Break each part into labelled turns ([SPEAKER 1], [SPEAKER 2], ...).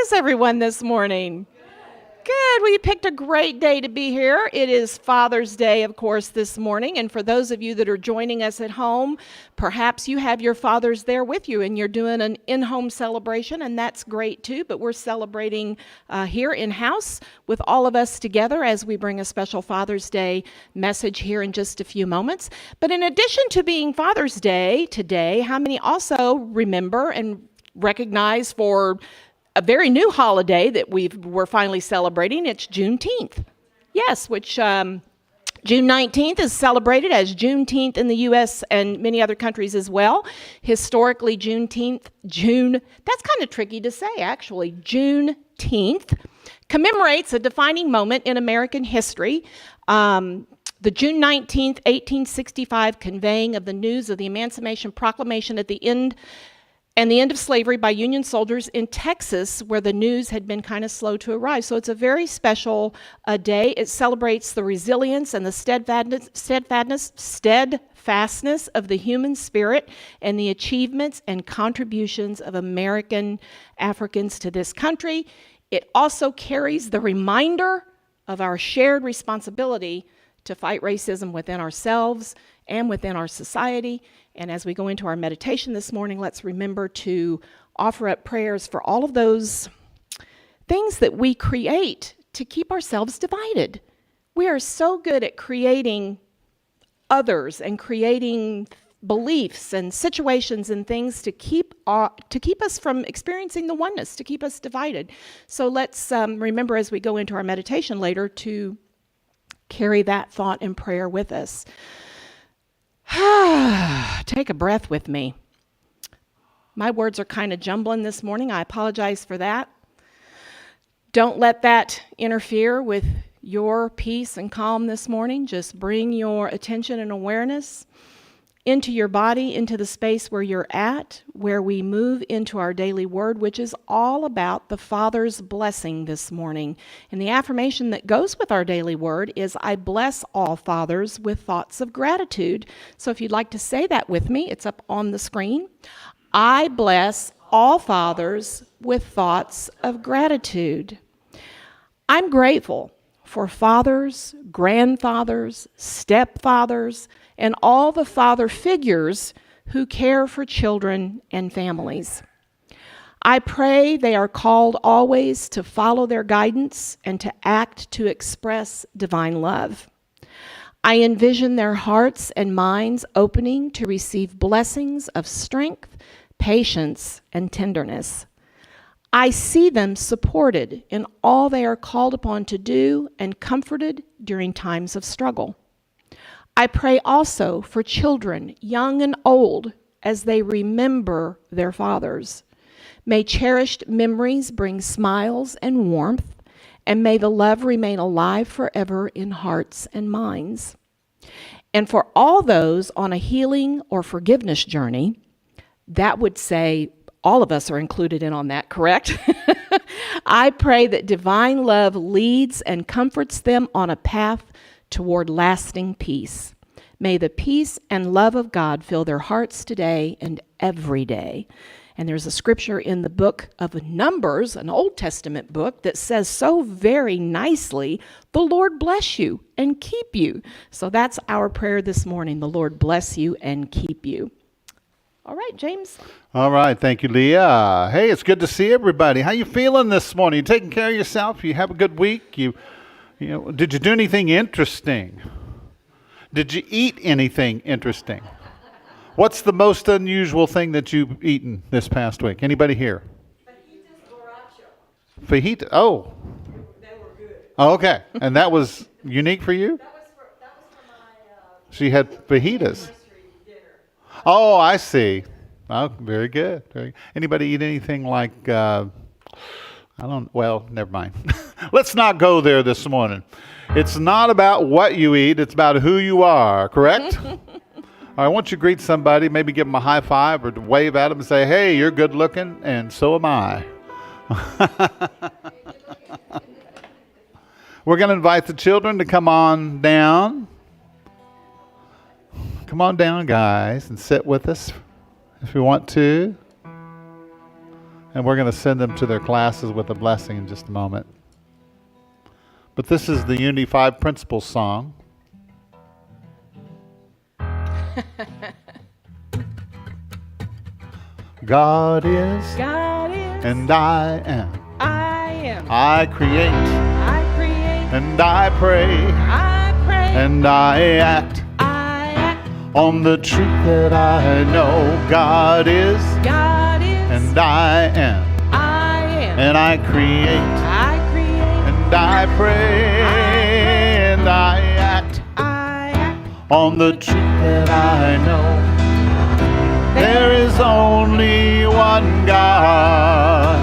[SPEAKER 1] is everyone this morning? Good. Well, you picked a great day to be here. It is Father's Day, of course, this morning. And for those of you that are joining us at home, perhaps you have your fathers there with you and you're doing an in-home celebration, and that's great too. But we're celebrating here in-house with all of us together as we bring a special Father's Day message here in just a few moments. But in addition to being Father's Day today, how many also remember and recognize for a very new holiday that we're finally celebrating? It's Juneteenth. Yes, which June 19th is celebrated as Juneteenth in the U.S. and many other countries as well. Historically, June, that's kind of tricky to say actually, Juneteenth commemorates a defining moment in American history. The June 19th, 1865 conveying of the news of the Emancipation Proclamation at the end of slavery by Union soldiers in Texas, where the news had been kind of slow to arrive. So it's a very special day. It celebrates the resilience and the steadfastness of the human spirit and the achievements and contributions of American Africans to this country. It also carries the reminder of our shared responsibility to fight racism within ourselves and within our society. And as we go into our meditation this morning, let's remember to offer up prayers for all of those things that we create to keep ourselves divided. We are so good at creating others and creating beliefs and situations and things to keep us from experiencing the oneness, to keep us divided. So let's remember as we go into our meditation later to carry that thought and prayer with us. Take a breath with me. My words are kind of jumbling this morning. I apologize for that. Don't let that interfere with your peace and calm this morning. Just bring your attention and awareness into your body, into the space where you're at, where we move into our daily word, which is all about the Father's blessing this morning. And the affirmation that goes with our daily word is, I bless all fathers with thoughts of gratitude. So if you'd like to say that with me, it's up on the screen. I bless all fathers with thoughts of gratitude. I'm grateful for fathers, grandfathers, stepfathers, and all the father figures who care for children and families. I pray they are called always to follow their guidance and to act to express divine love. I envision their hearts and minds opening to receive blessings of strength, patience, and tenderness. I see them supported in all they are called upon to do and comforted during times of struggle. I pray also for children, young and old, as they remember their fathers. May cherished memories bring smiles and warmth, and may the love remain alive forever in hearts and minds. And for all those on a healing or forgiveness journey, that would say all of us are included in on that, correct? I pray that divine love leads and comforts them on a path toward lasting peace. May the peace and love of God fill their hearts today and every day. And there's a scripture in the book of Numbers, an Old Testament book, that says so very nicely, the Lord bless you and keep you. So that's our prayer this morning. The Lord bless you and keep you. All right, James.
[SPEAKER 2] All right. Thank you, Leah. Hey, it's good to see everybody. How you feeling this morning? You taking care of yourself? You have a good week? Did you do anything interesting? Did you eat anything interesting? What's the most unusual thing that you've eaten this past week? Anybody here?
[SPEAKER 3] Fajitas borracho.
[SPEAKER 2] Fajita? Oh.
[SPEAKER 3] They were good.
[SPEAKER 2] Oh, okay. And that was unique for you?
[SPEAKER 3] That was for my
[SPEAKER 2] So you had fajitas.
[SPEAKER 3] anniversary dinner.
[SPEAKER 2] Oh, I see. Oh, very good. Anybody eat anything like, well, never mind. Let's not go there this morning. It's not about what you eat. It's about who you are, correct? All right, won't you greet somebody, maybe give them a high five or wave at them and say, hey, you're good looking, and so am I. We're going to invite the children to come on down. Come on down, guys, and sit with us if you want to. And we're going to send them to their classes with a blessing in just a moment. But this is the Unity 5 Principles song. God is, and I am. I create, and I pray, and I act on the truth that I know. God is, and I am. And I create, and I pray, and I act on the truth that I know. There is only one God.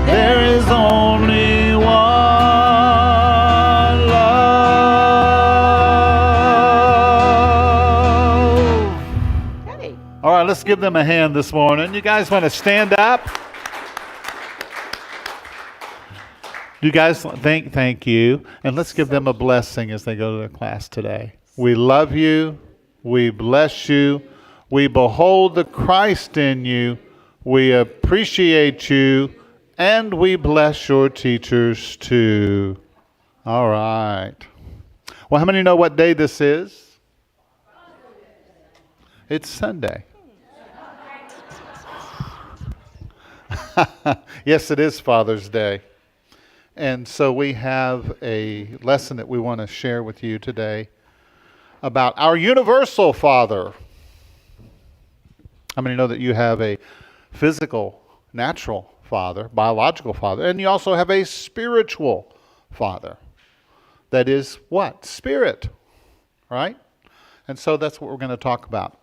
[SPEAKER 2] There is only one love.
[SPEAKER 1] Hey.
[SPEAKER 2] All right, let's give them a hand this morning. You guys want to stand up? You guys, thank you. And let's give them a blessing as they go to their class today. We love you. We bless you. We behold the Christ in you. We appreciate you. And we bless your teachers too. All right. Well, how many know what day this is? It's Sunday. Yes, it is Father's Day. And so we have a lesson that we want to share with you today about our universal Father. How many know that you have a physical, natural father, biological father, and you also have a spiritual father? That is what? Spirit, right? And so that's what we're going to talk about.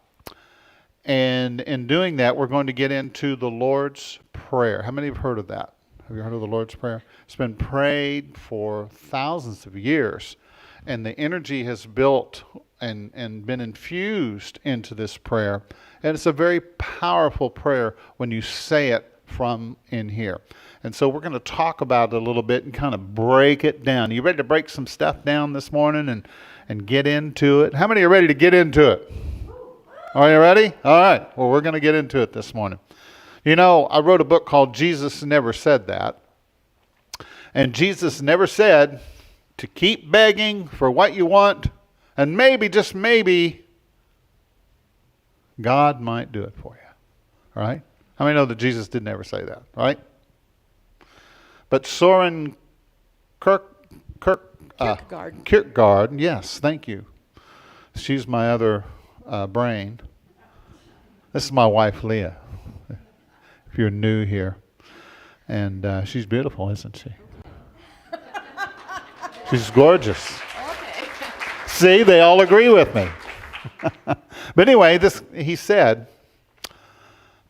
[SPEAKER 2] And in doing that, we're going to get into the Lord's Prayer. How many have heard of that? Have you heard of the Lord's Prayer? It's been prayed for thousands of years, and the energy has built and been infused into this prayer. And it's a very powerful prayer when you say it from in here. And so we're going to talk about it a little bit and kind of break it down. You ready to break some stuff down this morning and get into it? How many are ready to get into it? Are you ready? All right. Well, we're going to get into it this morning. You know, I wrote a book called Jesus Never Said That. And Jesus never said to keep begging for what you want, and maybe, just maybe, God might do it for you. All right? How many know that Jesus did never say that, right? But Soren Kierkegaard, yes, thank you. She's my other brain. This is my wife, Leah, if you're new here. And she's beautiful, isn't she? She's gorgeous. Okay. See, they all agree with me. But anyway, he said,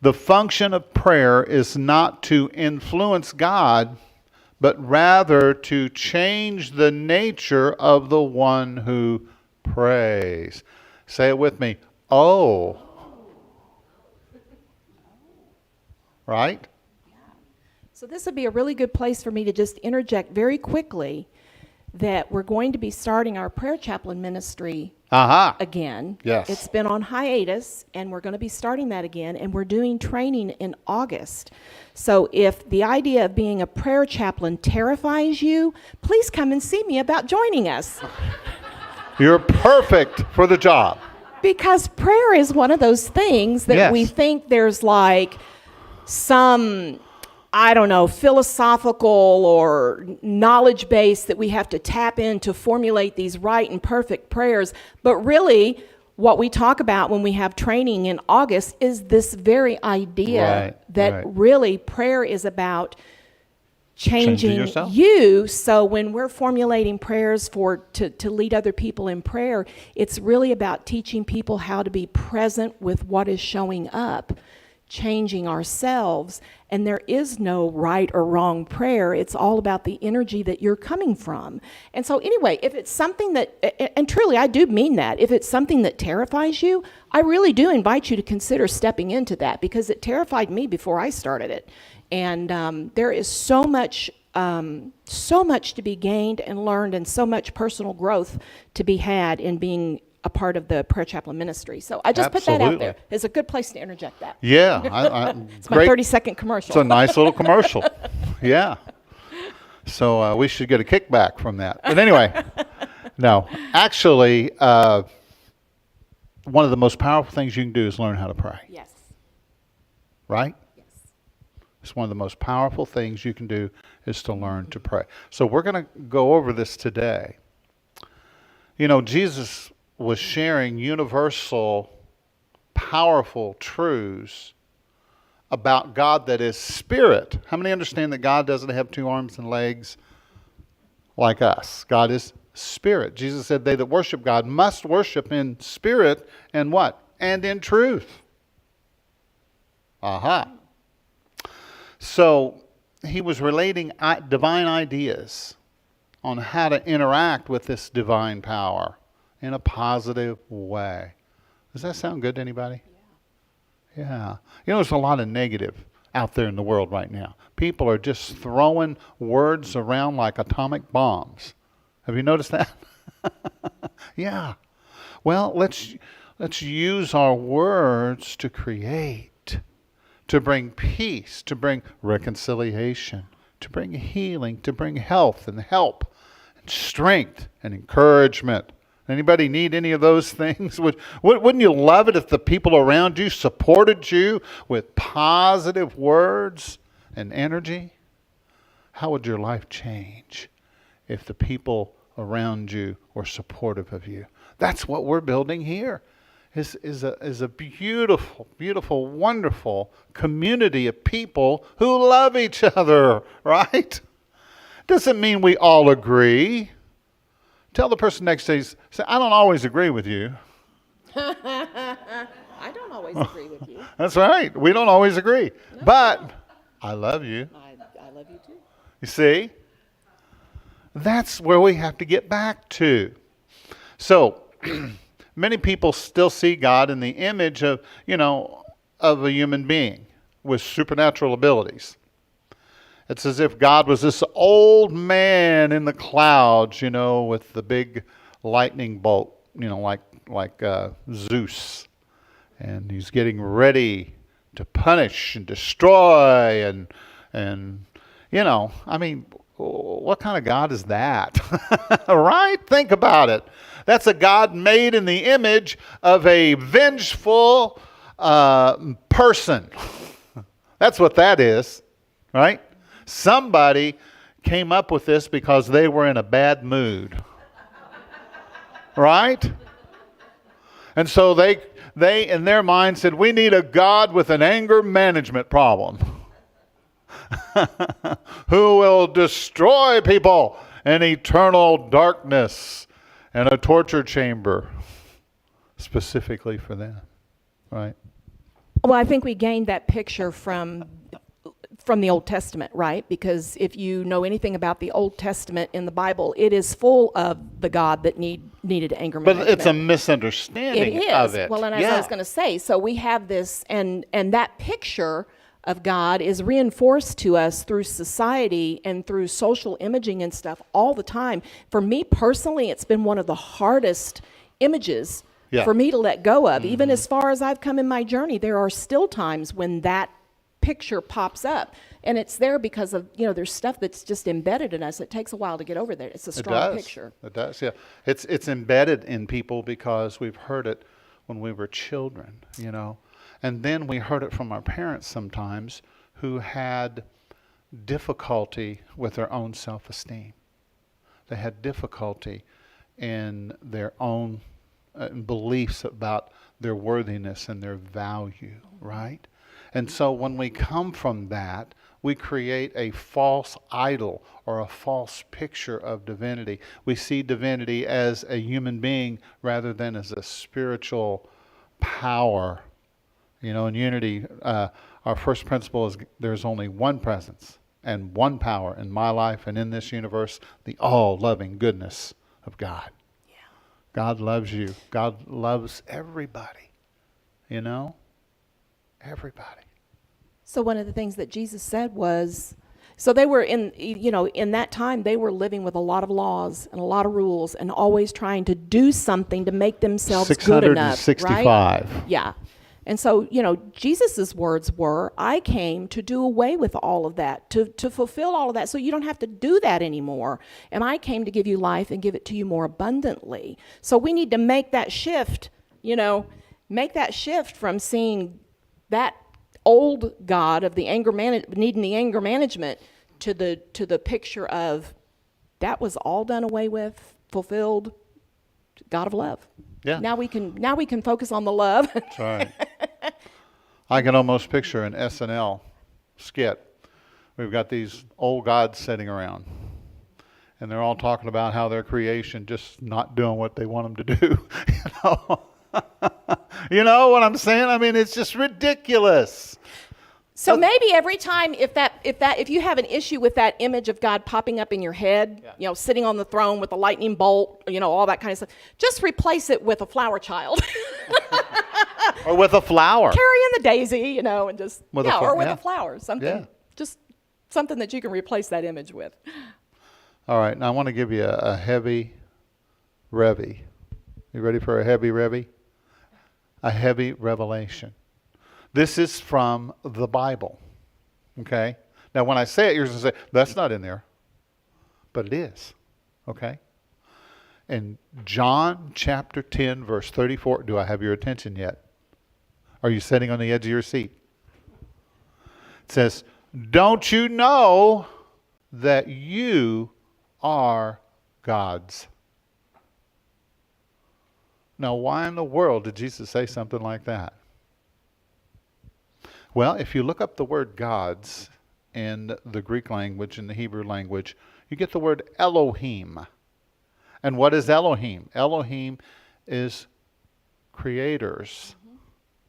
[SPEAKER 2] the function of prayer is not to influence God, but rather to change the nature of the one who prays. Say it with me. Oh. Right?
[SPEAKER 1] So this would be a really good place for me to just interject very quickly that we're going to be starting our prayer chaplain ministry again.
[SPEAKER 2] Yes.
[SPEAKER 1] It's been on hiatus, and we're going to be starting that again, and we're doing training in August. So if the idea of being a prayer chaplain terrifies you, please come and see me about joining us.
[SPEAKER 2] You're perfect for the job.
[SPEAKER 1] Because prayer is one of those things that we think there's like some, I don't know, philosophical or knowledge base that we have to tap in to formulate these right and perfect prayers. But really, what we talk about when we have training in August is this very idea that really prayer is about changing you. So when we're formulating prayers to lead other people in prayer, it's really about teaching people how to be present with what is showing up, changing ourselves. And there is no right or wrong prayer. It's all about the energy that you're coming from. And so anyway, if it's something that, and truly I do mean that, if it's something that terrifies you, I really do invite you to consider stepping into that, because it terrified me before I started it. And there is so much to be gained and learned, and so much personal growth to be had in being a part of the prayer chaplain ministry. So I just put that out
[SPEAKER 2] Absolutely.
[SPEAKER 1] there. It's a good place to interject that.
[SPEAKER 2] Yeah,
[SPEAKER 1] It's my 30-second commercial.
[SPEAKER 2] It's a nice little commercial. Yeah. So we should get a kickback from that. But anyway, no. Actually, one of the most powerful things you can do is learn how to pray.
[SPEAKER 1] Yes.
[SPEAKER 2] Right?
[SPEAKER 1] Yes.
[SPEAKER 2] It's one of the most powerful things you can do is to learn to pray. So we're going to go over this today. You know, Jesus was sharing universal, powerful truths about God that is spirit. How many understand that God doesn't have two arms and legs like us? God is spirit. Jesus said they that worship God must worship in spirit and what? And in truth. Aha. So he was relating divine ideas on how to interact with this divine power in a positive way. Does that sound good to anybody? Yeah. You know, there's a lot of negative out there in the world right now. People are just throwing words around like atomic bombs. Have you noticed that? Yeah. Well, let's use our words to create, to bring peace, to bring reconciliation, to bring healing, to bring health and help and strength and encouragement. Anybody need any of those things? Wouldn't you love it if the people around you supported you with positive words and energy? How would your life change if the people around you were supportive of you? That's what we're building here. Is a beautiful, beautiful, wonderful community of people who love each other, right? Doesn't mean we all agree. Tell the person next to you, say, I don't always agree with you.
[SPEAKER 1] I don't always agree with you.
[SPEAKER 2] That's right. We don't always agree. No. But I love you.
[SPEAKER 1] I love you too.
[SPEAKER 2] You see? That's where we have to get back to. So, many people still see God in the image of, of a human being with supernatural abilities. It's as if God was this old man in the clouds, with the big lightning bolt, like Zeus. And he's getting ready to punish and destroy and what kind of God is that? Right? Think about it. That's a God made in the image of a vengeful person. That's what that is, right? Somebody came up with this because they were in a bad mood. Right? And so they in their mind said, we need a God with an anger management problem. Who will destroy people in eternal darkness and a torture chamber specifically for them. Right?
[SPEAKER 1] Well, I think we gained that picture from the Old Testament, right? Because if you know anything about the Old Testament in the Bible, it is full of the God that needed anger management.
[SPEAKER 2] But it's a misunderstanding of it.
[SPEAKER 1] Well, and as I was going to say, so we have this, and that picture of God is reinforced to us through society and through social imaging and stuff all the time. For me personally, it's been one of the hardest images for me to let go of. Mm-hmm. Even as far as I've come in my journey, there are still times when that picture pops up, and it's there because of there's stuff that's just embedded in us. It takes a while to get over there. It's a strong picture.
[SPEAKER 2] It does. Yeah, it's embedded in people because we've heard it when we were children, and then we heard it from our parents sometimes who had difficulty with their own self-esteem. They had difficulty in their own beliefs about their worthiness and their value, right? And so when we come from that, we create a false idol or a false picture of divinity. We see divinity as a human being rather than as a spiritual power. In unity, our first principle is there's only one presence and one power in my life and in this universe, the all-loving goodness of God. Yeah. God loves you. God loves everybody. Everybody.
[SPEAKER 1] So one of the things that Jesus said was, So they were in that time, they were living with a lot of laws and a lot of rules and always trying to do something to make themselves good enough, right?
[SPEAKER 2] 665.
[SPEAKER 1] Yeah. And so, Jesus's words were, I came to do away with all of that, to fulfill all of that, so you don't have to do that anymore. And I came to give you life and give it to you more abundantly. So we need to make that shift, from seeing that old God of the needing the anger management to the picture of that was all done away with, fulfilled, God of love.
[SPEAKER 2] Yeah.
[SPEAKER 1] Now we can focus on the love.
[SPEAKER 2] That's right. I can almost picture an SNL skit. We've got these old gods sitting around, and they're all talking about how their creation just not doing what they want them to do. You know what I'm saying? I mean, it's just ridiculous.
[SPEAKER 1] So maybe every time if you have an issue with that image of God popping up in your head, sitting on the throne with a lightning bolt, all that kind of stuff, just replace it with a flower child.
[SPEAKER 2] Or with a flower.
[SPEAKER 1] Carrying the daisy, and just
[SPEAKER 2] With
[SPEAKER 1] a flower, something.
[SPEAKER 2] Yeah.
[SPEAKER 1] Just something that you can replace that image with.
[SPEAKER 2] All right, now I want to give you a heavy revy. You ready for a heavy revy? A heavy revelation. This is from the Bible, okay? Now, when I say it, you're going to say, that's not in there. But it is, okay? In John chapter 10, verse 34, do I have your attention yet? Are you sitting on the edge of your seat? It says, don't you know that you are God's? Now, why in the world did Jesus say something like that? Well, if you look up the word gods in the Greek language and the Hebrew language, you get the word Elohim. And what is Elohim? Elohim is creators. Mm-hmm.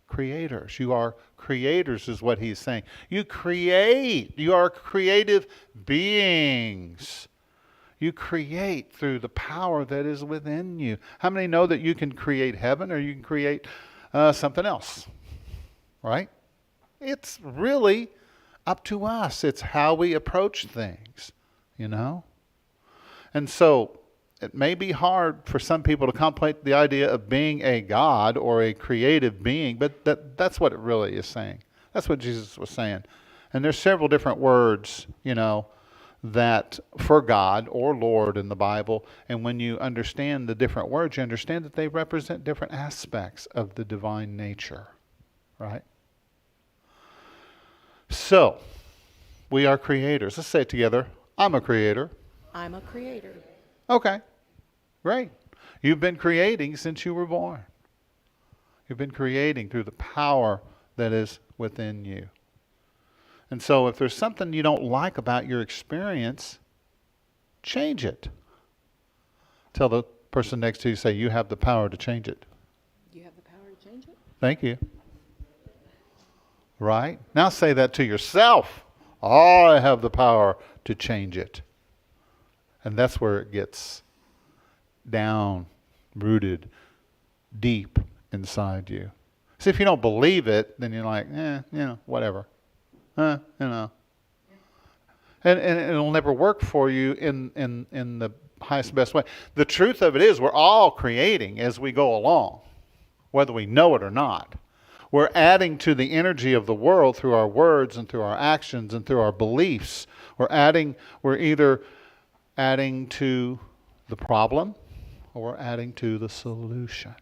[SPEAKER 2] Creators. You are creators is what he's saying. You create. You are creative beings. You create through the power that is within you. How many know that you can create heaven or you can create something else? Right? It's really up to us. It's how we approach things, And so it may be hard for some people to contemplate the idea of being a God or a creative being, but that's what it really is saying. That's what Jesus was saying. And there's several different words, that for God or Lord in the Bible. And when you understand the different words, you understand that they represent different aspects of the divine nature, right? So, we are creators. Let's say it together. I'm a creator.
[SPEAKER 1] I'm a creator.
[SPEAKER 2] Okay, great. You've been creating since you were born. You've been creating through the power that is within you. And so if there's something you don't like about your experience, change it. Tell the person next to you, say, you have the power to change it.
[SPEAKER 1] You have the power to change it?
[SPEAKER 2] Thank you. Right? Now say that to yourself. I have the power to change it. And that's where it gets down, rooted, deep inside you. See, if you don't believe it, then you're like, whatever. And it'll never work for you in the highest, best way. The truth of it is we're all creating as we go along, whether we know it or not. We're adding to the energy of the world through our words and through our actions and through our beliefs. We're either adding to the problem or we're adding to the solution.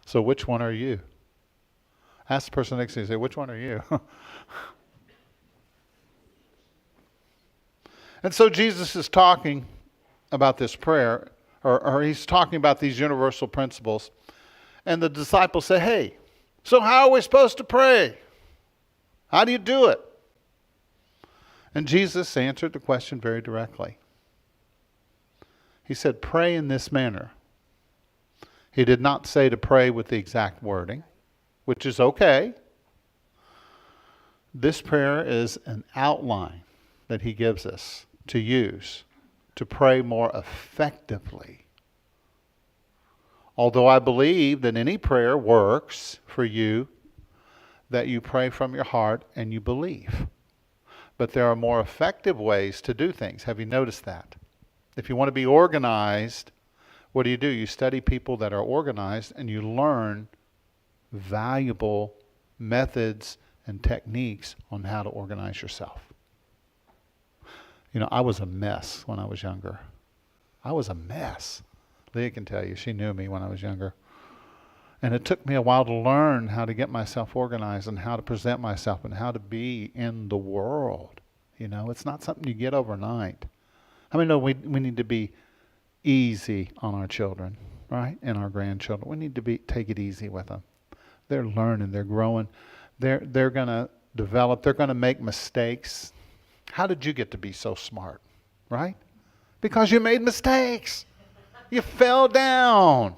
[SPEAKER 2] So which one are you? Ask the person next to you, say, which one are you? And so Jesus is talking about this prayer, or he's talking about these universal principles. And the disciples say, hey, so how are we supposed to pray? How do you do it? And Jesus answered the question very directly. He said, pray in this manner. He did not say to pray with the exact wording, which is okay. This prayer is an outline that he gives us to use to pray more effectively. Although I believe that any prayer works for you, that you pray from your heart and you believe. But there are more effective ways to do things. Have you noticed that? If you want to be organized, what do? You study people that are organized and you learn valuable methods and techniques on how to organize yourself. I was a mess when I was younger. I was a mess. Leah can tell you, she knew me when I was younger. And it took me a while to learn how to get myself organized and how to present myself and how to be in the world. It's not something you get overnight. I mean, no, we need to be easy on our children, right? And our grandchildren. We need to take it easy with them. They're learning, they're growing. They're going to develop, they're going to make mistakes. How did you get to be so smart, right? Because you made mistakes. You fell down.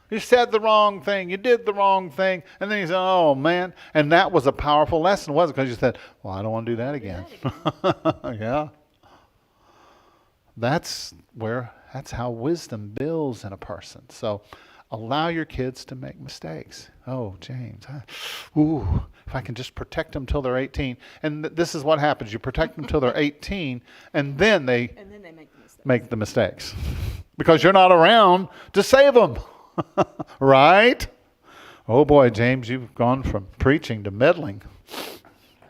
[SPEAKER 2] You said the wrong thing. You did the wrong thing. And then you said, oh, man. And that was a powerful lesson, wasn't it? Because you said, well, I don't want to do that again. Yeah. That's how wisdom builds in a person. So allow your kids to make mistakes. Oh, James. If I can just protect them till they're 18. And this is what happens. You protect them till they're 18, and then they make the mistakes. Because you're not around to save them. Right? Oh boy, James, you've gone from preaching to meddling.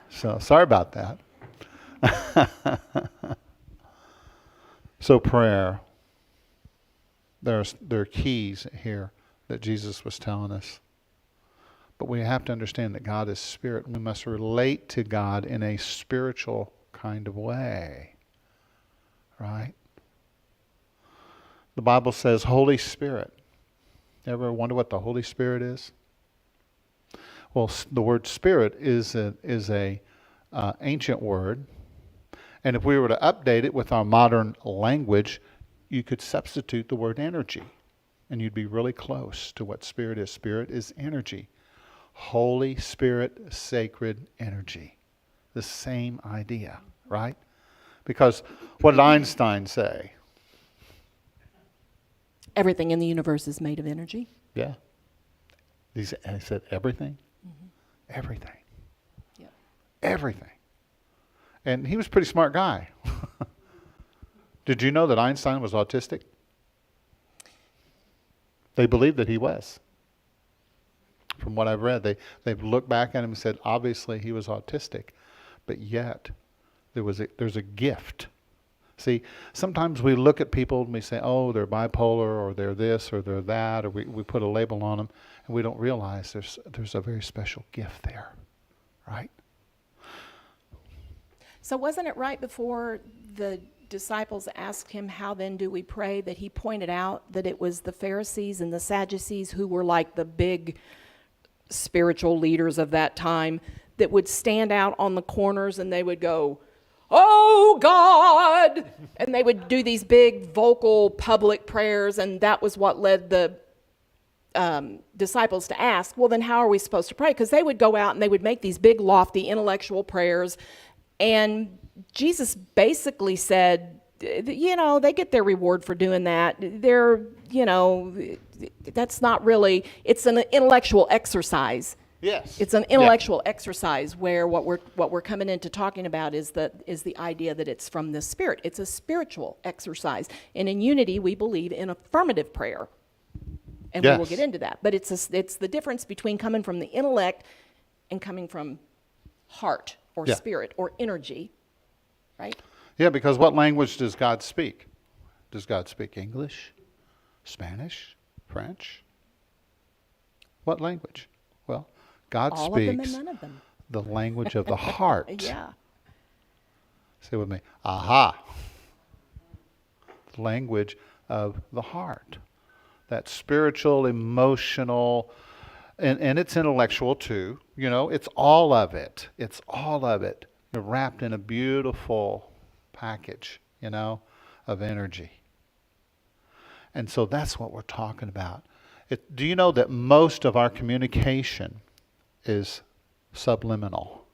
[SPEAKER 2] So sorry about that. So prayer. There are keys here that Jesus was telling us. But we have to understand that God is spirit. We must relate to God in a spiritual kind of way. Right? The Bible says Holy Spirit. Ever wonder what the Holy Spirit is? Well, the word spirit is a ancient word. And if we were to update it with our modern language, you could substitute the word energy. And you'd be really close to what spirit is. Spirit is energy. Holy Spirit, sacred energy. The same idea, right? Because what did Einstein say?
[SPEAKER 1] Everything in the universe is made of energy.
[SPEAKER 2] Yeah. He said everything? Mm-hmm. Everything.
[SPEAKER 1] Yeah.
[SPEAKER 2] Everything. And he was a pretty smart guy. Did you know that Einstein was autistic? They believed that he was. From what I've read, they've looked back at him and said, obviously he was autistic. But yet, there's a gift. See, sometimes we look at people and we say, oh, they're bipolar, or they're this, or they're that, or we put a label on them, and we don't realize there's a very special gift there, right?
[SPEAKER 1] So wasn't it right before the disciples asked him, how then do we pray, that he pointed out that it was the Pharisees and the Sadducees who were like the big spiritual leaders of that time that would stand out on the corners and they would go, oh God, and they would do these big vocal public prayers, and that was what led the disciples to ask, well, then how are we supposed to pray? Because they would go out and they would make these big lofty intellectual prayers, and Jesus basically said, they get their reward for doing that. That's not really, it's an intellectual exercise.
[SPEAKER 2] Yes.
[SPEAKER 1] It's an intellectual exercise where what we're coming into talking about is the idea that it's from the Spirit. It's a spiritual exercise. And in unity, we believe in affirmative prayer. And we will get into that. But it's the difference between coming from the intellect and coming from heart or spirit or energy, right?
[SPEAKER 2] Yeah, because what language does God speak? Does God speak English, Spanish, French? What language? Well, God
[SPEAKER 1] all
[SPEAKER 2] speaks
[SPEAKER 1] of them and none of them.
[SPEAKER 2] The language of the heart.
[SPEAKER 1] Yeah.
[SPEAKER 2] Say with me, aha. The language of the heart. That spiritual, emotional, and it's intellectual too. It's all of it. It's all of it. Wrapped in a beautiful package, of energy. And so that's what we're talking about. Do you know that most of our communication is subliminal?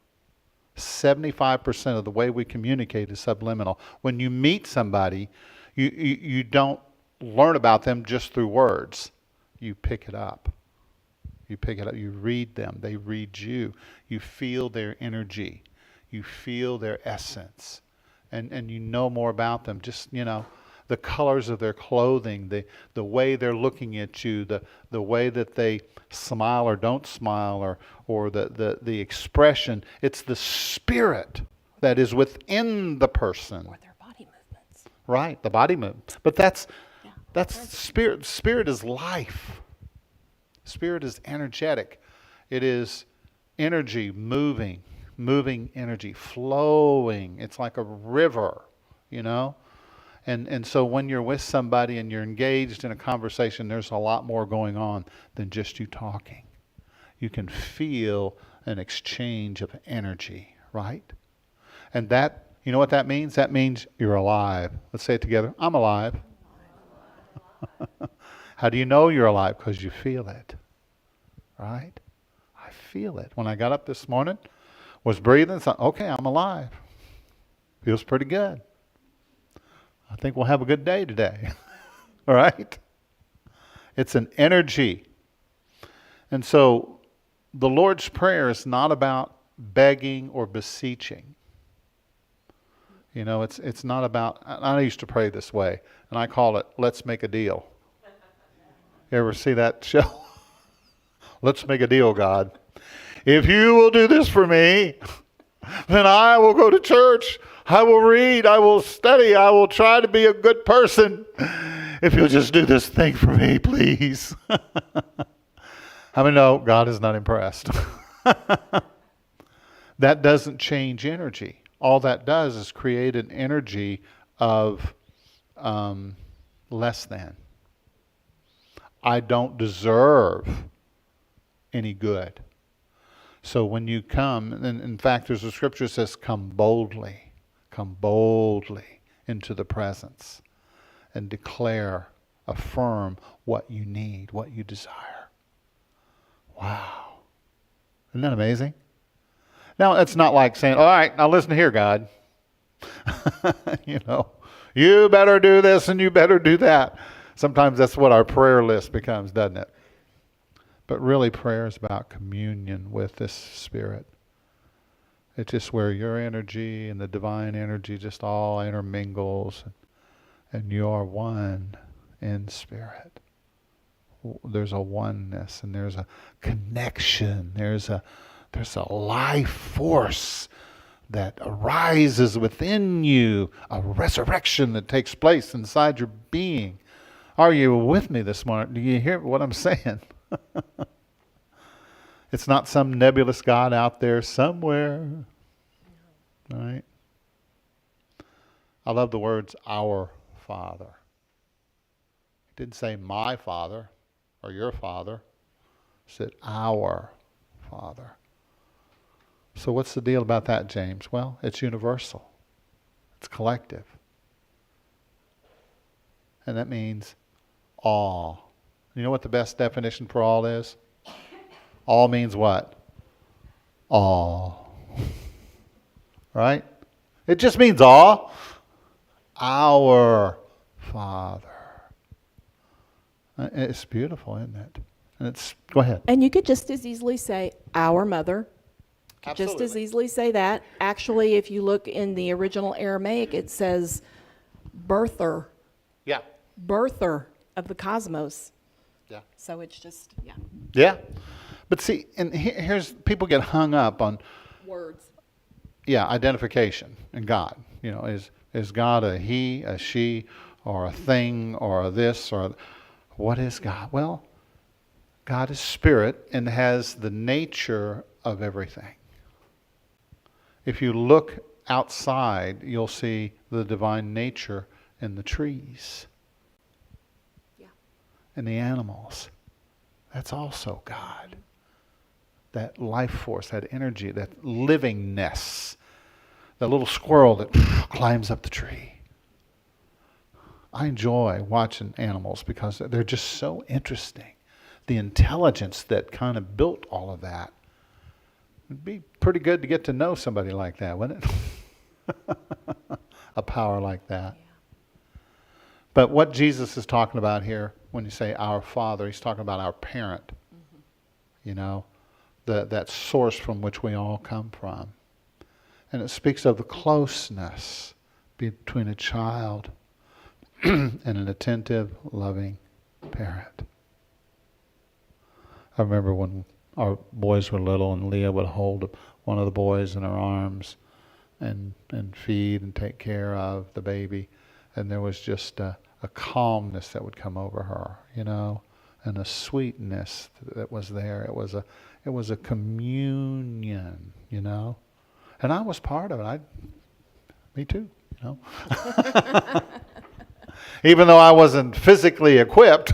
[SPEAKER 2] 75% of the way we communicate is subliminal. When you meet somebody, you don't learn about them just through words. You pick it up. You pick it up. You read them. They read you. You feel their energy. You feel their essence. And you know more about them. Just, the colors of their clothing, the way they're looking at you, the way that they smile or don't smile, or the expression. It's the spirit that is within the person.
[SPEAKER 1] Or their body movements.
[SPEAKER 2] Right, the body movement. But that's spirit. Spirit is life. Spirit is energetic. It is energy moving energy, flowing. It's like a river, And so when you're with somebody and you're engaged in a conversation, there's a lot more going on than just you talking. You can feel an exchange of energy, right? And that, you know what that means? That means you're alive. Let's say it together. I'm alive. How do you know you're alive? Because you feel it, right? I feel it. When I got up this morning, was breathing, so, okay, I'm alive. Feels pretty good. I think we'll have a good day today. All right? It's an energy. And so the Lord's Prayer is not about begging or beseeching. It's not about, I used to pray this way, and I call it, let's make a deal. You ever see that show? Let's make a deal, God. If you will do this for me, then I will go to church. I will read. I will study. I will try to be a good person. If you'll just do this thing for me, please. How many know God is not impressed? That doesn't change energy. All that does is create an energy of less than. I don't deserve any good. So when you come, and in fact there's a scripture that says, come boldly into the presence and declare, affirm what you need, what you desire. Wow. Isn't that amazing? Now, it's not like saying, all right, now listen here, God. You better do this and you better do that. Sometimes that's what our prayer list becomes, doesn't it? But really, prayer is about communion with this Spirit. It's just where your energy and the divine energy just all intermingles, and you are one in Spirit. There's a oneness, and there's a connection. There's a life force that arises within you, a resurrection that takes place inside your being. Are you with me this morning? Do you hear what I'm saying? It's not some nebulous God out there somewhere. Right? I love the words, our Father. It didn't say my Father or your Father. It said our Father. So what's the deal about that, James? Well, it's universal. It's collective. And that means all. You know what the best definition for all is? All means what? All. Right? It just means all. Our Father. It's beautiful, isn't it? And go ahead.
[SPEAKER 1] And you could just as easily say our mother.
[SPEAKER 2] Absolutely.
[SPEAKER 1] Just as easily say that. Actually, if you look in the original Aramaic, it says birther.
[SPEAKER 2] Yeah.
[SPEAKER 1] Birther of the cosmos.
[SPEAKER 2] Yeah.
[SPEAKER 1] So it's just, yeah.
[SPEAKER 2] Yeah. But see, and here's, people get hung up on,
[SPEAKER 1] Words.
[SPEAKER 2] identification in God. Is God a he, a she, or a thing, or a this, or what is God? Well, God is spirit and has the nature of everything. If you look outside, you'll see the divine nature in the trees.
[SPEAKER 1] Yeah.
[SPEAKER 2] And the animals. That's also God. That life force, that energy, that livingness. That little squirrel that climbs up the tree. I enjoy watching animals because they're just so interesting. The intelligence that kind of built all of that. It'd be pretty good to get to know somebody like that, wouldn't it? A power like that.
[SPEAKER 1] Yeah.
[SPEAKER 2] But what Jesus is talking about here, when you say our Father, he's talking about our parent. Mm-hmm. That source from which we all come from. And it speaks of the closeness between a child and an attentive, loving parent. I remember when our boys were little and Leah would hold one of the boys in her arms and feed and take care of the baby. And there was just a calmness that would come over her, and a sweetness that was there. It was a communion, And I was part of it. Me too, Even though I wasn't physically equipped.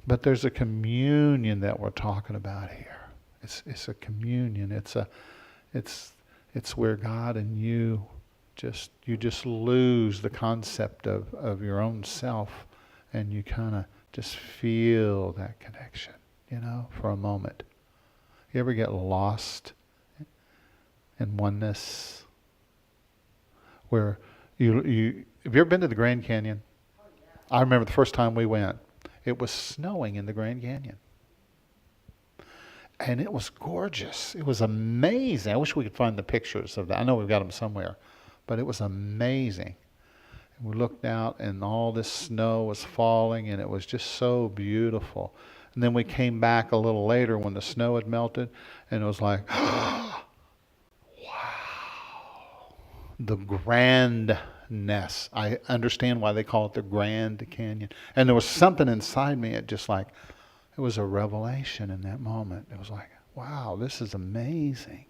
[SPEAKER 2] But there's a communion that we're talking about here. It's a communion. It's where God and you just lose the concept of your own self, and you kind of just feel that connection, for a moment. You ever get lost in oneness? Where you have you ever been to the Grand Canyon? I remember the first time we went. It was snowing in the Grand Canyon. And it was gorgeous. It was amazing. I wish we could find the pictures of that. I know we've got them somewhere. But it was amazing. And we looked out and all this snow was falling and it was just so beautiful. And then we came back a little later when the snow had melted and it was like, wow. The grandness. I understand why they call it the Grand Canyon. And there was something inside me, it was a revelation in that moment. It was like, wow, this is amazing.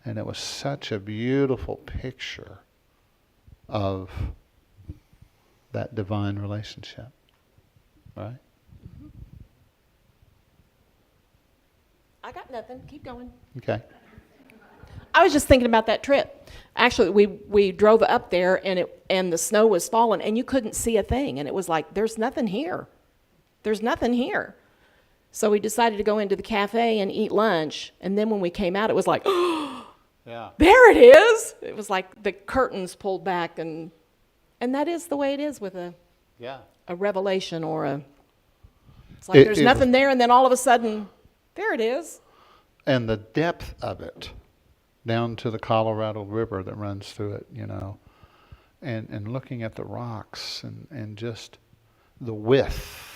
[SPEAKER 2] And it was such a beautiful picture of that divine relationship. Right?
[SPEAKER 1] I got nothing. Keep going.
[SPEAKER 2] Okay.
[SPEAKER 1] I was just thinking about that trip. Actually, we drove up there and the snow was falling and you couldn't see a thing. And it was like, there's nothing here. There's nothing here. So we decided to go into the cafe and eat lunch. And then when we came out, it was like,
[SPEAKER 2] Yeah.
[SPEAKER 1] There it is. It was like the curtains pulled back. And that is the way it is with a revelation it's like there's nothing there. And then all of a sudden, there it is.
[SPEAKER 2] And the depth of it, down to the Colorado River that runs through it, and looking at the rocks and just the width,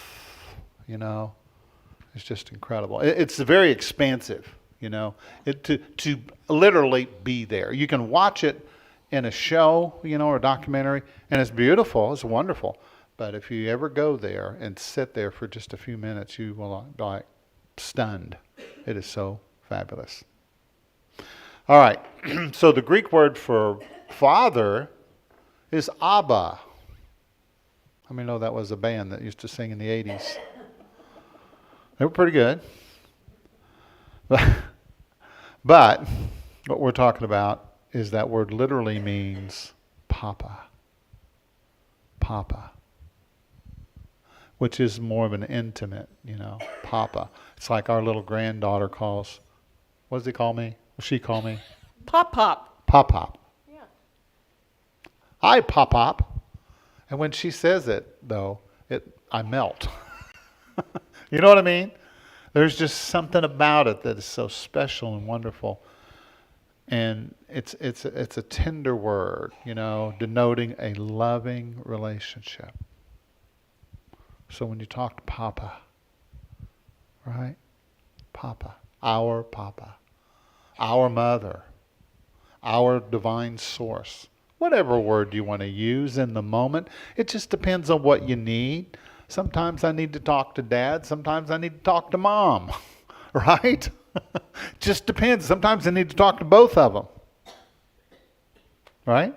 [SPEAKER 2] it's just incredible. It's very expansive, to literally be there. You can watch it in a show, or a documentary, and it's beautiful, it's wonderful. But if you ever go there and sit there for just a few minutes, you will be like stunned. It is so fabulous. All right, so the Greek word for father is Abba. How many know that was a band that used to sing in the 80s? They were pretty good. But what we're talking about is that word literally means Papa. Papa. Which is more of an intimate, Papa. It's like our little granddaughter calls, what does he call me? She call me?
[SPEAKER 1] Pop, pop.
[SPEAKER 2] Pop, pop.
[SPEAKER 1] Yeah.
[SPEAKER 2] Hi, Pop, pop. And when she says it, though, I melt. You know what I mean? There's just something about it that is so special and wonderful. And it's a tender word, denoting a loving relationship. So when you talk to Papa, right? Papa, our mother, our divine source, whatever word you want to use in the moment, it just depends on what you need. Sometimes I need to talk to Dad, sometimes I need to talk to Mom, right? Just depends. Sometimes I need to talk to both of them, right?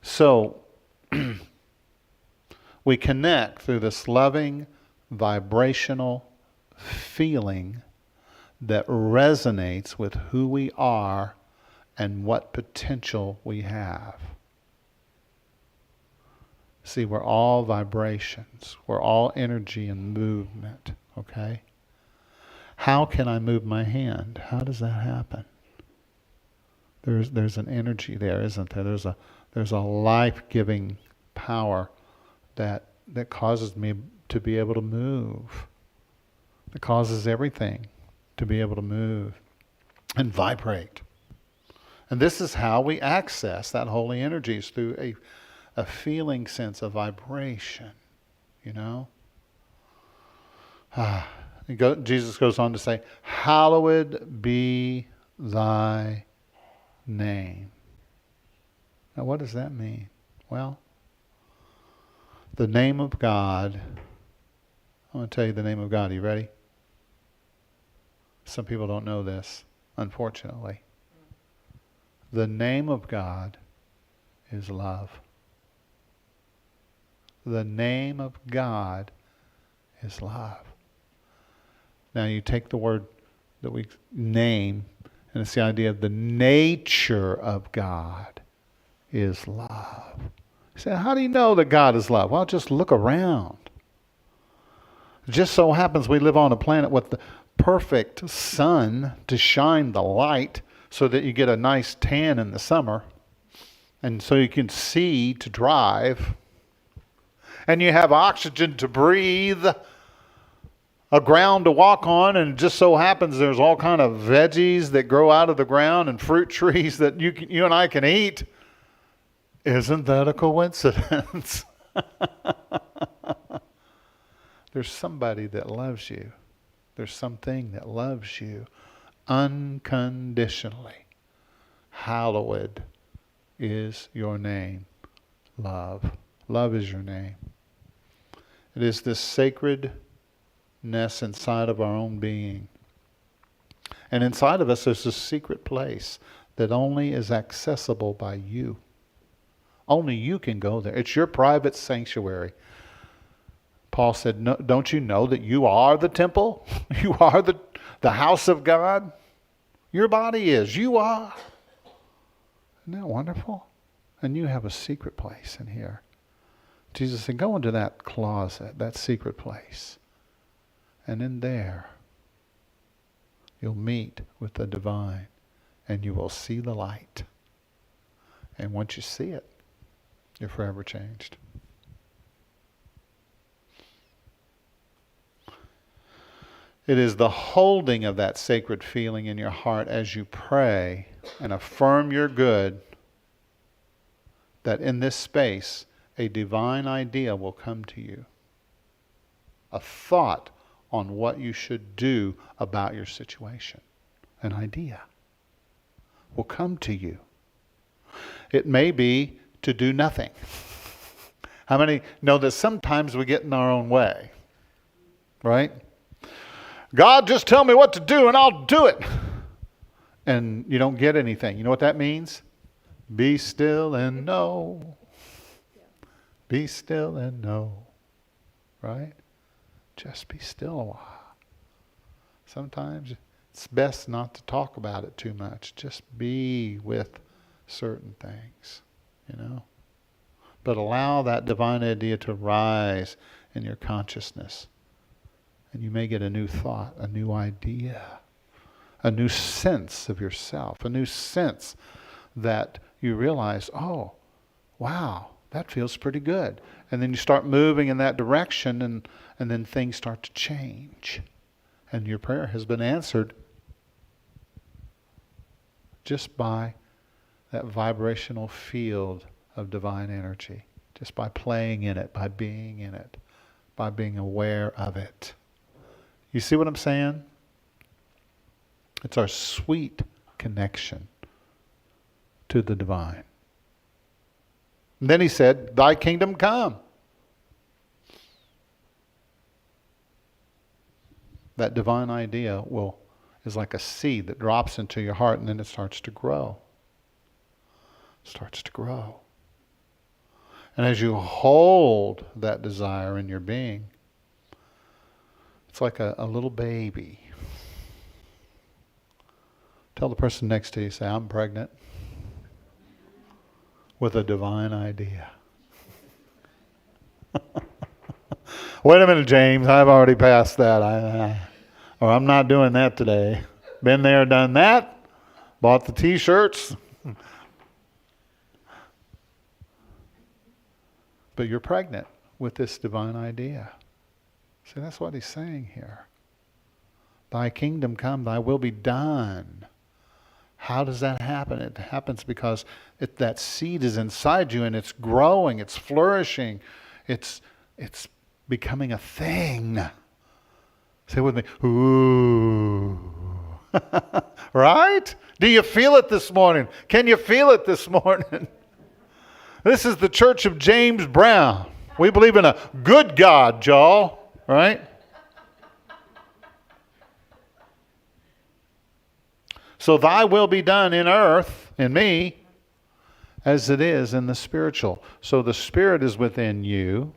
[SPEAKER 2] So we connect through this loving, vibrational feeling that resonates with who we are and what potential we have. See, we're all vibrations. We're all energy and movement, okay? How can I move my hand? How does that happen? There's an energy there, isn't there? There's a life-giving power that causes me to be able to move. that causes everything to be able to move and vibrate. And this is how we access that holy energy, is through a feeling sense of vibration, you know. Jesus goes on to say, hallowed be thy name. Now what does that mean? Well, the name of God, I want to tell you the name of God. Are you ready? Some people don't know this, unfortunately. The name of God is love. The name of God is love. Now you take the word that we name, and it's the idea of the nature of God is love. You say, how do you know that God is love? Well, just look around. It just so happens we live on a planet with the perfect sun to shine the light so that you get a nice tan in the summer, and so you can see to drive, and you have oxygen to breathe, a ground to walk on, and it just so happens there's all kind of veggies that grow out of the ground and fruit trees that you and I can eat. Isn't that a coincidence? There's somebody that loves you. There's something that loves you unconditionally. Hallowed is your name, love. Love is your name. It is this sacredness inside of our own being. And inside of us there's a secret place that only is accessible by you. Only you can go there. It's your private sanctuary. Paul said, no, don't you know that you are the temple? You are the house of God? Your body is. You are. Isn't that wonderful? And you have a secret place in here. Jesus said, go into that closet, that secret place. And in there, you'll meet with the divine, and you will see the light. And once you see it, you're forever changed. It is the holding of that sacred feeling in your heart as you pray and affirm your good that in this space a divine idea will come to you. A thought on what you should do about your situation. An idea will come to you. It may be to do nothing. How many know that sometimes we get in our own way? Right? God, just tell me what to do and I'll do it. And you don't get anything. You know what that means? Be still and know. Be still and know. Right? Just be still a while. Sometimes it's best not to talk about it too much. Just be with certain things, you know. But allow that divine idea to rise in your consciousness. And you may get a new thought, a new idea, a new sense of yourself, a new sense that you realize, oh, wow, that feels pretty good. And then you start moving in that direction, and then things start to change. And your prayer has been answered just by that vibrational field of divine energy, just by playing in it, by being in it, by being aware of it. You see what I'm saying? It's our sweet connection to the divine. And then he said, thy kingdom come. That divine idea is like a seed that drops into your heart, and then it starts to grow. It starts to grow. And as you hold that desire in your being, it's like a little baby. Tell the person next to you, say, I'm pregnant with a divine idea. Wait a minute, James, I've already passed that. Or I'm not doing that today. Been there, done that. Bought the t-shirts. But you're pregnant with this divine idea. See, that's what he's saying here. Thy kingdom come, thy will be done. How does that happen? It happens because that seed is inside you and it's growing, it's flourishing, it's becoming a thing. Say with me, ooh. Right? Do you feel it this morning? Can you feel it this morning? This is the Church of James Brown. We believe in a good God, y'all. Right? So thy will be done in earth, in me, as it is in the spiritual. So the Spirit is within you,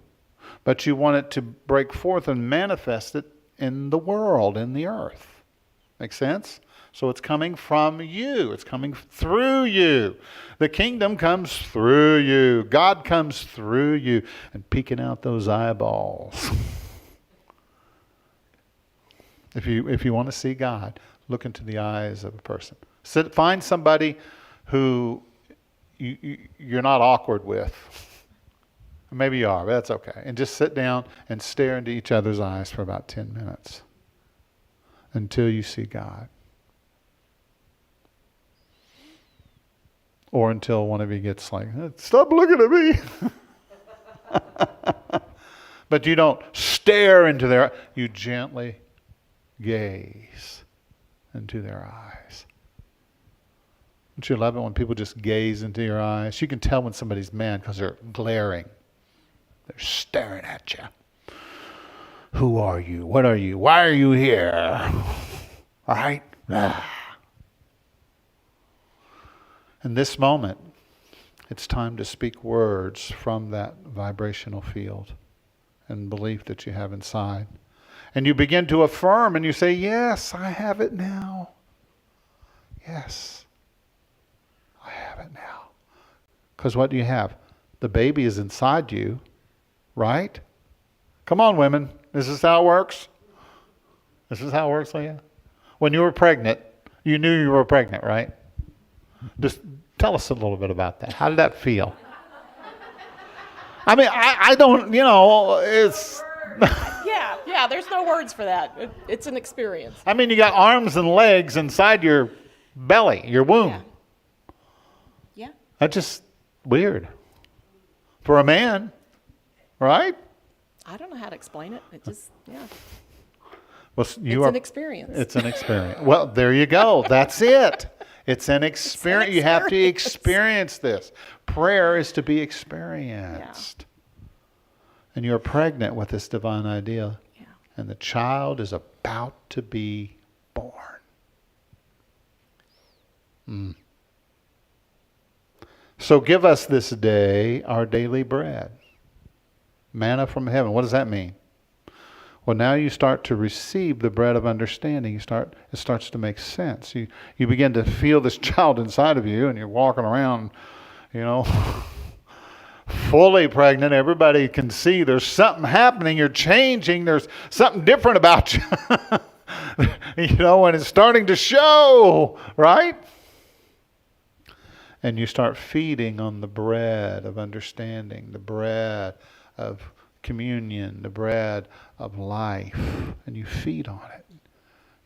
[SPEAKER 2] but you want it to break forth and manifest it in the world, in the earth. Make sense? So it's coming from you. It's coming through you. The kingdom comes through you. God comes through you and peeking out those eyeballs. If you want to see God, look into the eyes of a person. Find somebody who you're not awkward with. Maybe you are, but that's okay. And just sit down and stare into each other's eyes for about 10 minutes until you see God. Or until one of you gets like, stop looking at me. But you don't stare into their, you gently gaze into their eyes. Don't you love it when people just gaze into your eyes? You can tell when somebody's mad because they're glaring. They're staring at you. Who are you? What are you? Why are you here? All right? In this moment, it's time to speak words from that vibrational field and belief that you have inside. And you begin to affirm and you say, yes, I have it now. Yes, I have it now. Because what do you have? The baby is inside you, right? Come on, women. This is how it works. This is how it works, Leah. When you were pregnant, you knew you were pregnant, right? Just tell us a little bit about that. How did that feel? I mean, I don't, it's...
[SPEAKER 1] Yeah, there's no words for that. It's an experience.
[SPEAKER 2] I mean, you got arms and legs inside your belly, your womb.
[SPEAKER 1] Yeah.
[SPEAKER 2] That's just weird. For a man, right?
[SPEAKER 1] I don't know how to explain it. It just, yeah.
[SPEAKER 2] Well,
[SPEAKER 1] It's an experience.
[SPEAKER 2] It's an experience. Well, there you go. That's it. It's an experience. You have to experience this. Prayer is to be experienced. And you're pregnant with this divine idea.
[SPEAKER 1] Yeah.
[SPEAKER 2] And the child is about to be born. So give us this day our daily bread. Manna from heaven. What does that mean? Well, now you start to receive the bread of understanding. It starts to make sense. You begin to feel this child inside of you, and you're walking around, fully pregnant. Everybody can see there's something happening. You're changing. There's something different about you. And it's starting to show, right? And you start feeding on the bread of understanding, the bread of communion, the bread of life, and you feed on it.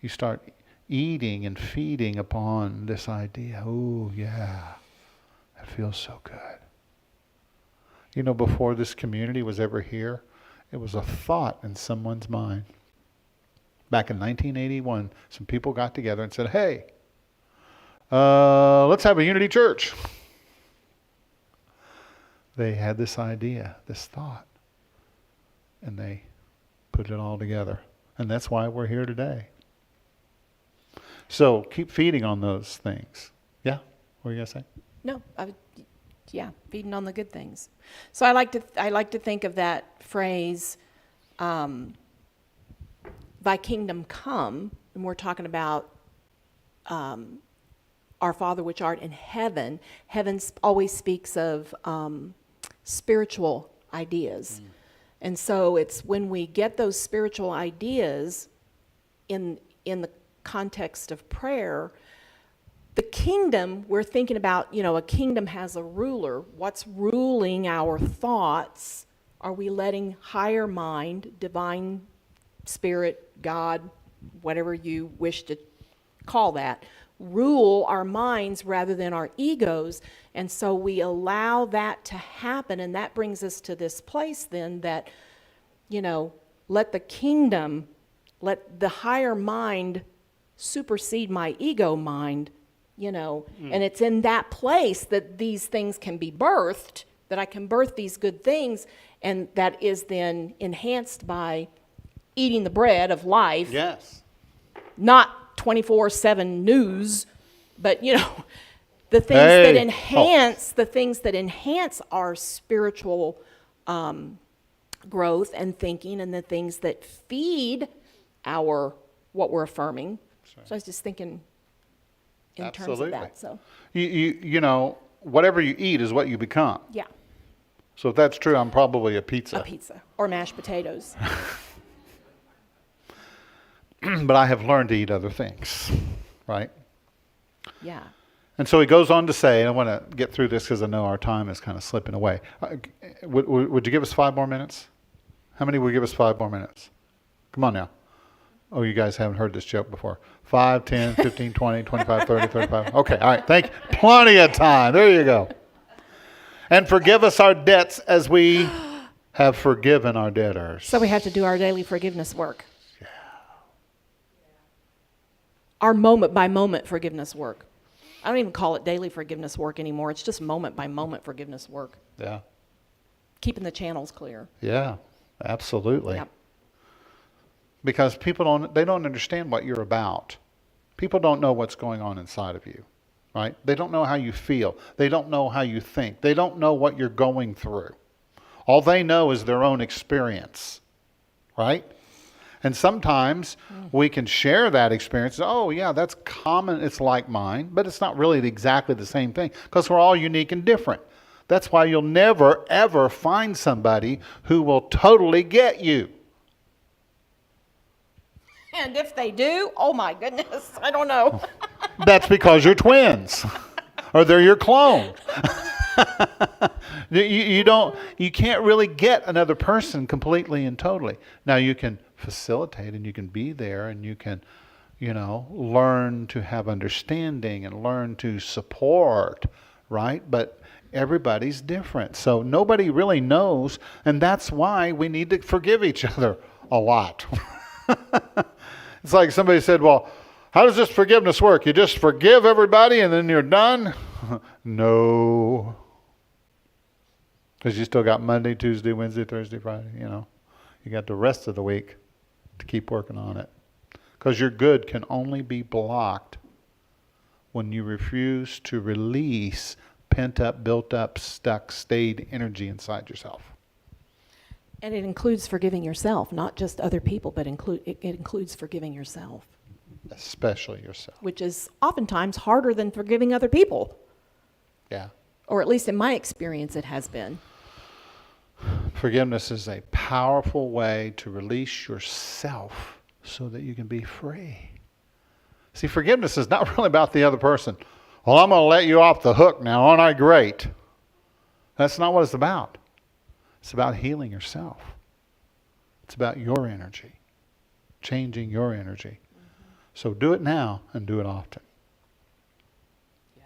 [SPEAKER 2] You start eating and feeding upon this idea. Oh, yeah, that feels so good. Before this community was ever here, it was a thought in someone's mind. Back in 1981, some people got together and said, hey, let's have a unity church. They had this idea, this thought, and they put it all together. And that's why we're here today. So keep feeding on those things. Yeah? What were you going to say?
[SPEAKER 1] No, feeding on the good things. So I like to think of that phrase, thy kingdom come, and we're talking about our Father which art in heaven. Heaven always speaks of spiritual ideas. And so it's when we get those spiritual ideas in the context of prayer, the kingdom, we're thinking about, a kingdom has a ruler. What's ruling our thoughts? Are we letting higher mind, divine spirit, God, whatever you wish to call that, rule our minds rather than our egos. And so we allow that to happen. And that brings us to this place then that, let the kingdom, let the higher mind supersede my ego mind, and it's in that place that these things can be birthed, that I can birth these good things, and that is then enhanced by eating the bread of life.
[SPEAKER 2] Yes.
[SPEAKER 1] Not 24/7 news, but the things
[SPEAKER 2] Hey.
[SPEAKER 1] the things that enhance our spiritual growth and thinking, and the things that feed what we're affirming. So I was just thinking in terms of that. So
[SPEAKER 2] Whatever you eat is what you become.
[SPEAKER 1] yeah,
[SPEAKER 2] So if that's true, I'm probably a pizza.
[SPEAKER 1] a pizza or mashed potatoes.
[SPEAKER 2] But I have learned to eat other things, right?
[SPEAKER 1] Yeah.
[SPEAKER 2] And so he goes on to say, and I want to get through this because I know our time is kind of slipping away. Would you give us 5 more minutes? How many would give us 5 more minutes? Come on now. Oh, you guys haven't heard this joke before. 5, 10, 15, 20, 25, 30, 35. Okay, all right. Thank you. Plenty of time. There you go. And forgive us our debts as we have forgiven our debtors.
[SPEAKER 1] So we have to do our daily forgiveness work. Yeah. Our moment by moment forgiveness work. I don't even call it daily forgiveness work anymore. It's just moment by moment forgiveness work.
[SPEAKER 2] Yeah.
[SPEAKER 1] Keeping the channels clear.
[SPEAKER 2] Yeah, absolutely.
[SPEAKER 1] Yep.
[SPEAKER 2] Because people don't understand what you're about. People don't know what's going on inside of you, right? They don't know how you feel. They don't know how you think. They don't know what you're going through. All they know is their own experience, right? And sometimes we can share that experience. Oh, yeah, that's common. It's like mine, but it's not really exactly the same thing because we're all unique and different. That's why you'll never, ever find somebody who will totally get you.
[SPEAKER 1] And if they do, oh my goodness, I don't know.
[SPEAKER 2] That's because you're twins or they're your clone. You can't really get another person completely and totally. Now you can facilitate and you can be there and you can, learn to have understanding and learn to support, right? But everybody's different. So nobody really knows, and that's why we need to forgive each other a lot. It's like somebody said, well, how does this forgiveness work? You just forgive everybody and then you're done? No. Because you still got Monday, Tuesday, Wednesday, Thursday, Friday, You got the rest of the week to keep working on it. Because your good can only be blocked when you refuse to release pent up, built up, stuck, stayed energy inside yourself.
[SPEAKER 1] And it includes forgiving yourself, not just other people, but it includes forgiving yourself.
[SPEAKER 2] Especially yourself.
[SPEAKER 1] Which is oftentimes harder than forgiving other people.
[SPEAKER 2] Yeah.
[SPEAKER 1] Or at least in my experience, it has been.
[SPEAKER 2] Forgiveness is a powerful way to release yourself so that you can be free. See, forgiveness is not really about the other person. Well, I'm going to let you off the hook now. Aren't I great? That's not what it's about. It's about healing yourself. It's about your energy, changing your energy. Mm-hmm. So do it now and do it often. Yeah.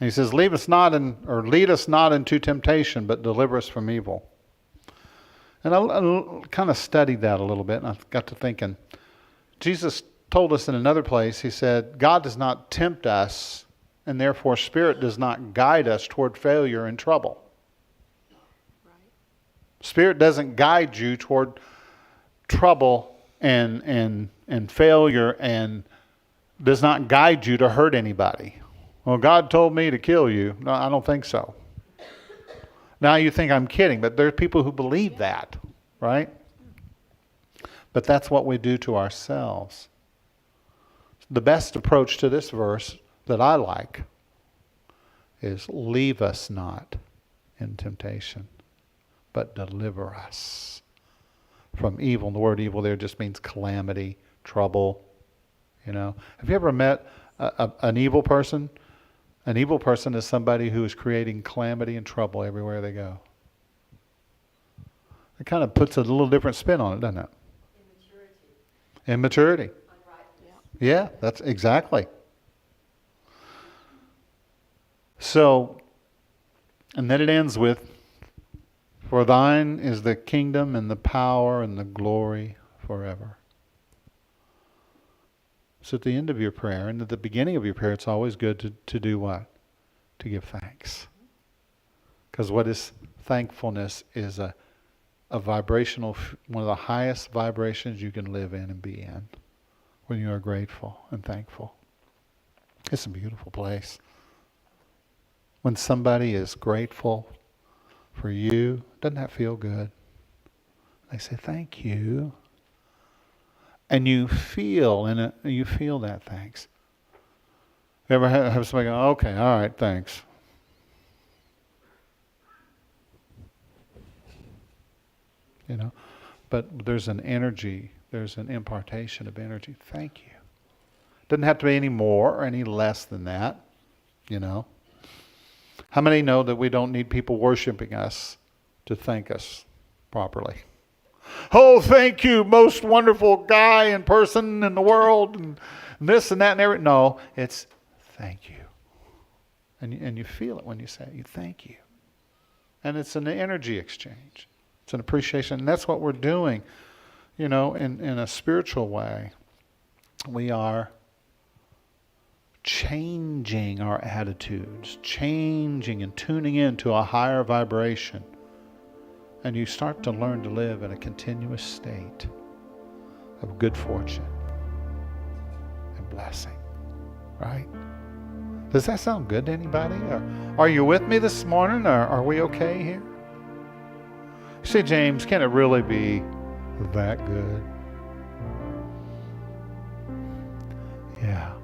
[SPEAKER 2] And he says, lead us not into temptation, but deliver us from evil. And I kind of studied that a little bit, and I got to thinking, Jesus told us in another place, he said, God does not tempt us, and therefore Spirit does not guide us toward failure and trouble. Spirit doesn't guide you toward trouble and failure, and does not guide you to hurt anybody. Well, God told me to kill you. No, I don't think so. Now you think I'm kidding, but there are people who believe that, right? But that's what we do to ourselves. The best approach to this verse that I like is leave us not in temptation, but deliver us from evil. And the word evil there just means calamity, trouble. Have you ever met an evil person? An evil person is somebody who is creating calamity and trouble everywhere they go. It kind of puts a little different spin on it, doesn't it? Immaturity. Yeah, that's exactly. So, and then it ends with, for thine is the kingdom and the power and the glory forever. So at the end of your prayer and at the beginning of your prayer, it's always good to do what? To give thanks. Because what is thankfulness is a vibrational, one of the highest vibrations you can live in and be in when you are grateful and thankful. It's a beautiful place. When somebody is grateful for you, doesn't that feel good? They say, thank you. And you feel that thanks. You ever have somebody go, okay, all right, thanks. You know, but there's an energy, there's an impartation of energy. Thank you. Doesn't have to be any more or any less than that, you know. How many know that we don't need people worshiping us to thank us properly? Oh, thank you, most wonderful guy and person in the world, and this and that and everything. No, it's thank you. And you feel it when you say it. You thank you. And it's an energy exchange. It's an appreciation. And that's what we're doing, you know, in a spiritual way. We are changing our attitudes, changing and tuning into a higher vibration. And you start to learn to live in a continuous state of good fortune and blessing, right? Does that sound good to anybody? Or are you with me this morning? Or are we okay here? You say, James, can it really be that good? Yeah.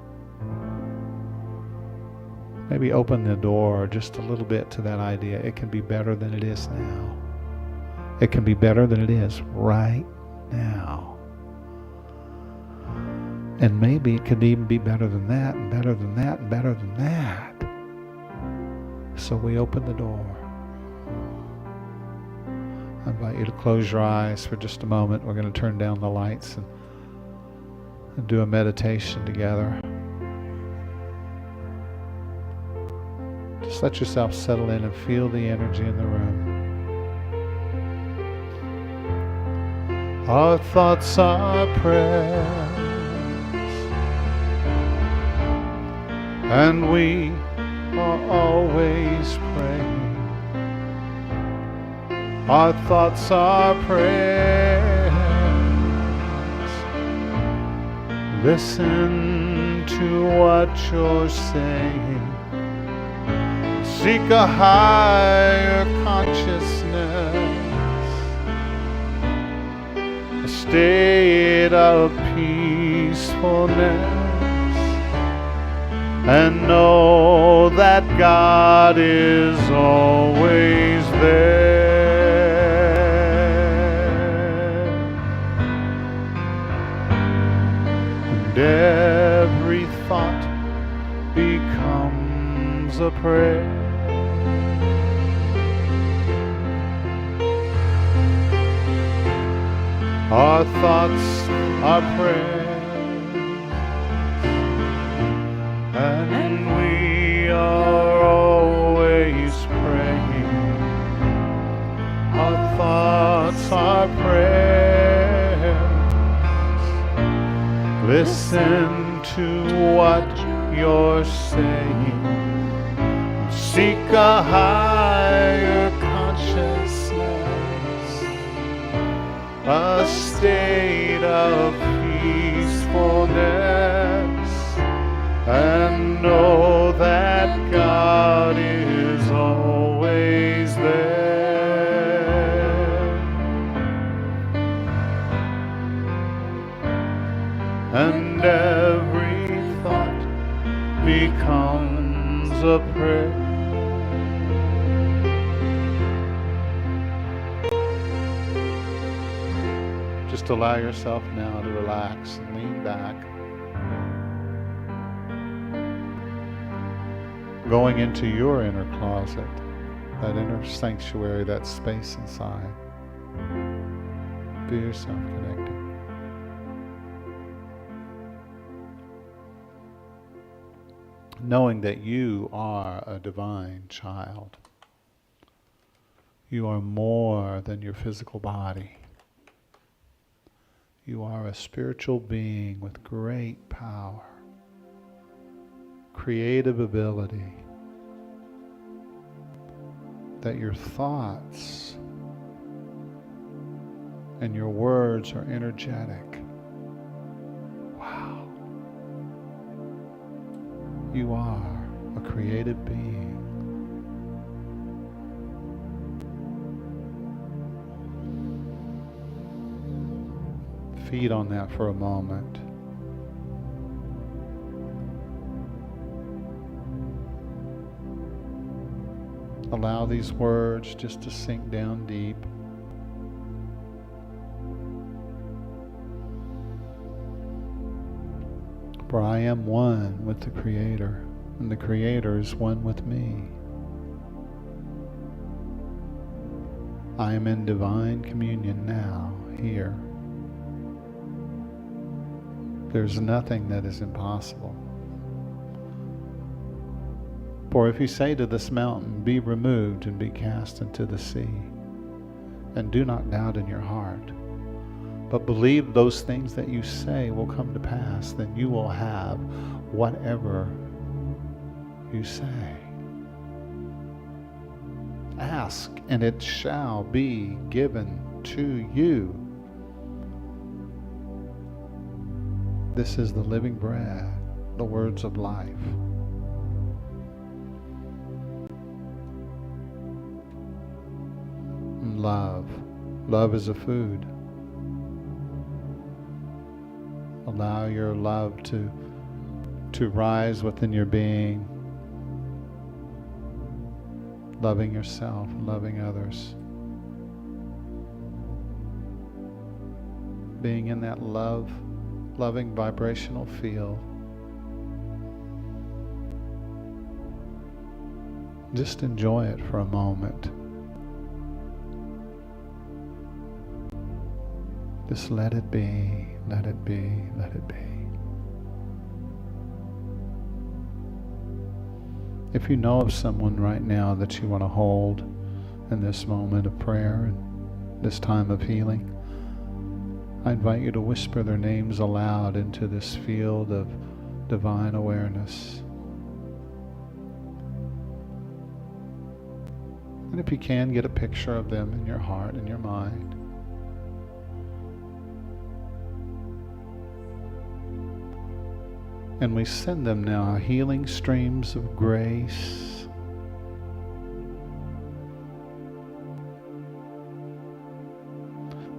[SPEAKER 2] Maybe open the door just a little bit to that idea. It can be better than it is now. It can be better than it is right now. And maybe it could even be better than that, and better than that, and better than that. So we open the door. I invite you to close your eyes for just a moment. We're going to turn down the lights and do a meditation together. Just let yourself settle in and feel the energy in the room. Our thoughts are prayers, and we are always praying. Our thoughts are prayers. Listen to what you're saying. Seek a higher consciousness, a state of peacefulness, and know that God is always there. And every thought becomes a prayer. Our thoughts are prayers, and we are always praying. Our thoughts are prayers. Listen to what you're saying. Seek a higher consciousness, a state of peacefulness, and know that God is always there. And every thought becomes a prayer. Just allow yourself now to relax and lean back. Going into your inner closet, that inner sanctuary, that space inside. Feel yourself connecting. knowing that you are a divine child. You are more than your physical body. You are a spiritual being with great power, creative ability, that your thoughts and your words are energetic. Wow. You are a creative being. Feed on that for a moment. Allow these words just to sink down deep. For I am one with the Creator, and the Creator is one with me. I am in divine communion now, here. There's nothing that is impossible. For if you say to this mountain, be removed and be cast into the sea, and do not doubt in your heart, but believe those things that you say will come to pass, then you will have whatever you say. Ask, and it shall be given to you. This is the living bread, the words of life. And love. Love is a food. Allow your love to rise within your being, loving yourself, loving others. Being in that loving vibrational field. Just enjoy it for a moment. Just let it be, let it be, let it be. If you know of someone right now that you want to hold in this moment of prayer and this time of healing, I invite you to whisper their names aloud into this field of divine awareness. And if you can, get a picture of them in your heart and your mind. And we send them now healing streams of grace.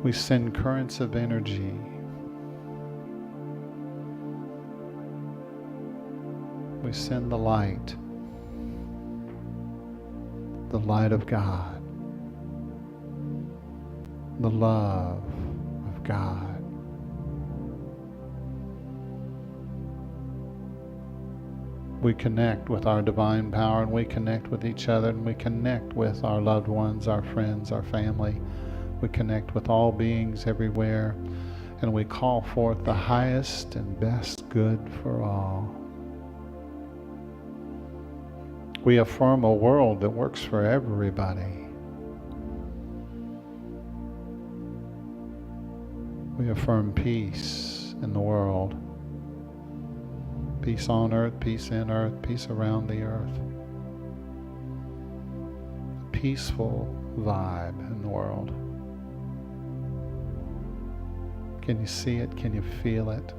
[SPEAKER 2] We send currents of energy. We send the light of God, the love of God. We connect with our divine power, and we connect with each other, and we connect with our loved ones, our friends, our family. We connect with all beings everywhere, and we call forth the highest and best good for all. We affirm a world that works for everybody. We affirm peace in the world. Peace on earth, peace in earth, peace around the earth. A peaceful vibe in the world. Can you see it? Can you feel it?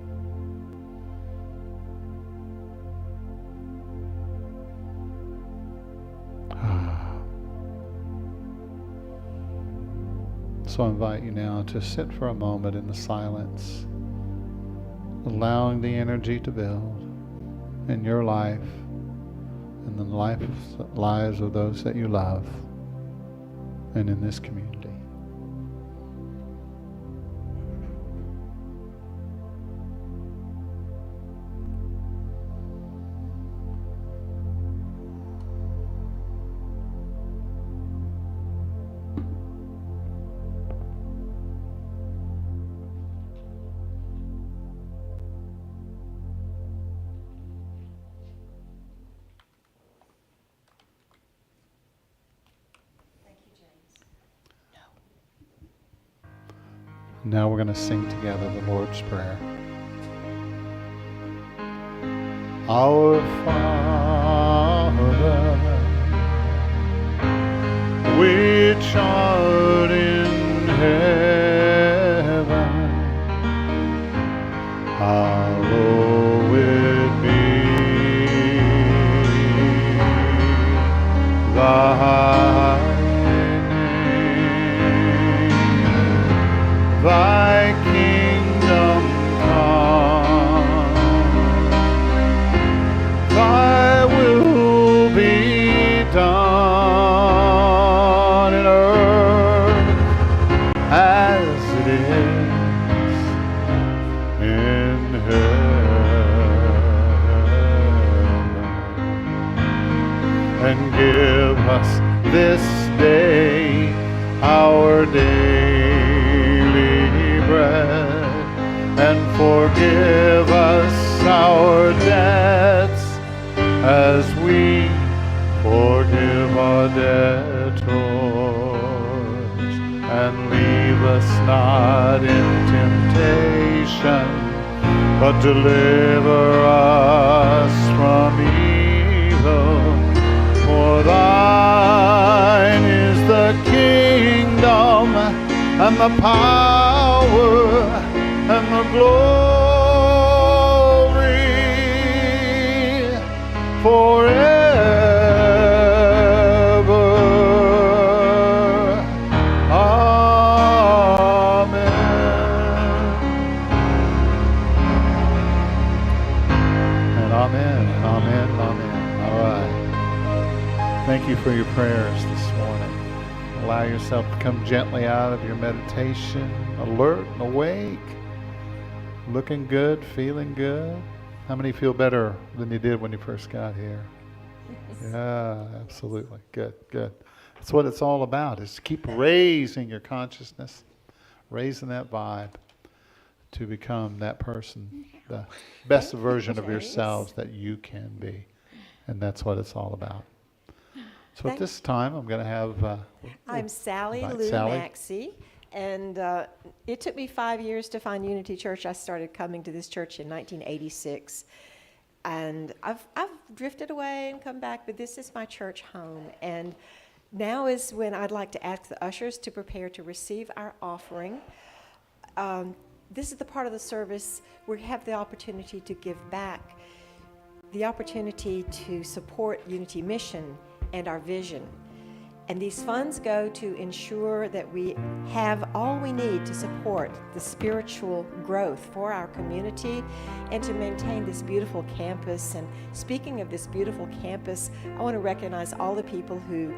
[SPEAKER 2] So I invite you now to sit for a moment in the silence, allowing the energy to build in your life and the lives of those that you love and in this community. Now we're going to sing together the Lord's Prayer. Our Father, which art in heaven, hallowed be thy name. Thy kingdom come, thy will be done in earth as it is in heaven. And give us this day our daily bread, and forgive us our debts as we forgive our debtors. And leave us not in temptation, but deliver us from evil. For thine is the kingdom, and the power, and the glory, forever. Amen. And amen, and amen, and amen. All right. Thank you for your prayers this morning. Allow yourself to come gently out of your meditation, alert and awake, looking good, feeling good. How many feel better than you did when you first got here? Yeah, absolutely. Good, good. That's what it's all about, is to keep raising your consciousness, raising that vibe to become that person, the best version of yourselves that you can be. And that's what it's all about. So at this time, I'm going to have...
[SPEAKER 3] I'm Sally
[SPEAKER 2] invite
[SPEAKER 3] Lou
[SPEAKER 2] Sally.
[SPEAKER 3] Maxey, and it took me 5 years to find Unity Church. I started coming to this church in 1986, and I've drifted away and come back, but this is my church home. And now is when I'd like to ask the ushers to prepare to receive our offering. This is the part of the service where we have the opportunity to give back, the opportunity to support Unity Mission and our vision. And these funds go to ensure that we have all we need to support the spiritual growth for our community and to maintain this beautiful campus. And speaking of this beautiful campus, I want to recognize all the people who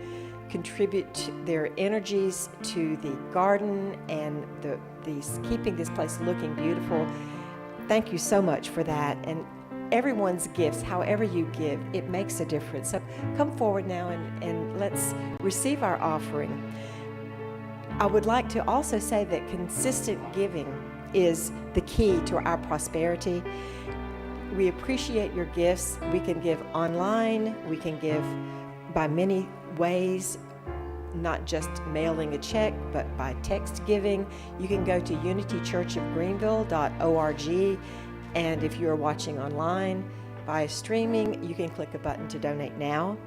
[SPEAKER 3] contribute their energies to the garden and keeping this place looking beautiful. Thank you so much for that. And everyone's gifts, however you give, it makes a difference. So come forward now and let's receive our offering. I would like to also say that consistent giving is the key to our prosperity. We appreciate your gifts. We can give online. We can give by many ways, not just mailing a check, but by text giving. You can go to unitychurchofgreenville.org. And if you're watching online via streaming, you can click a button to donate now.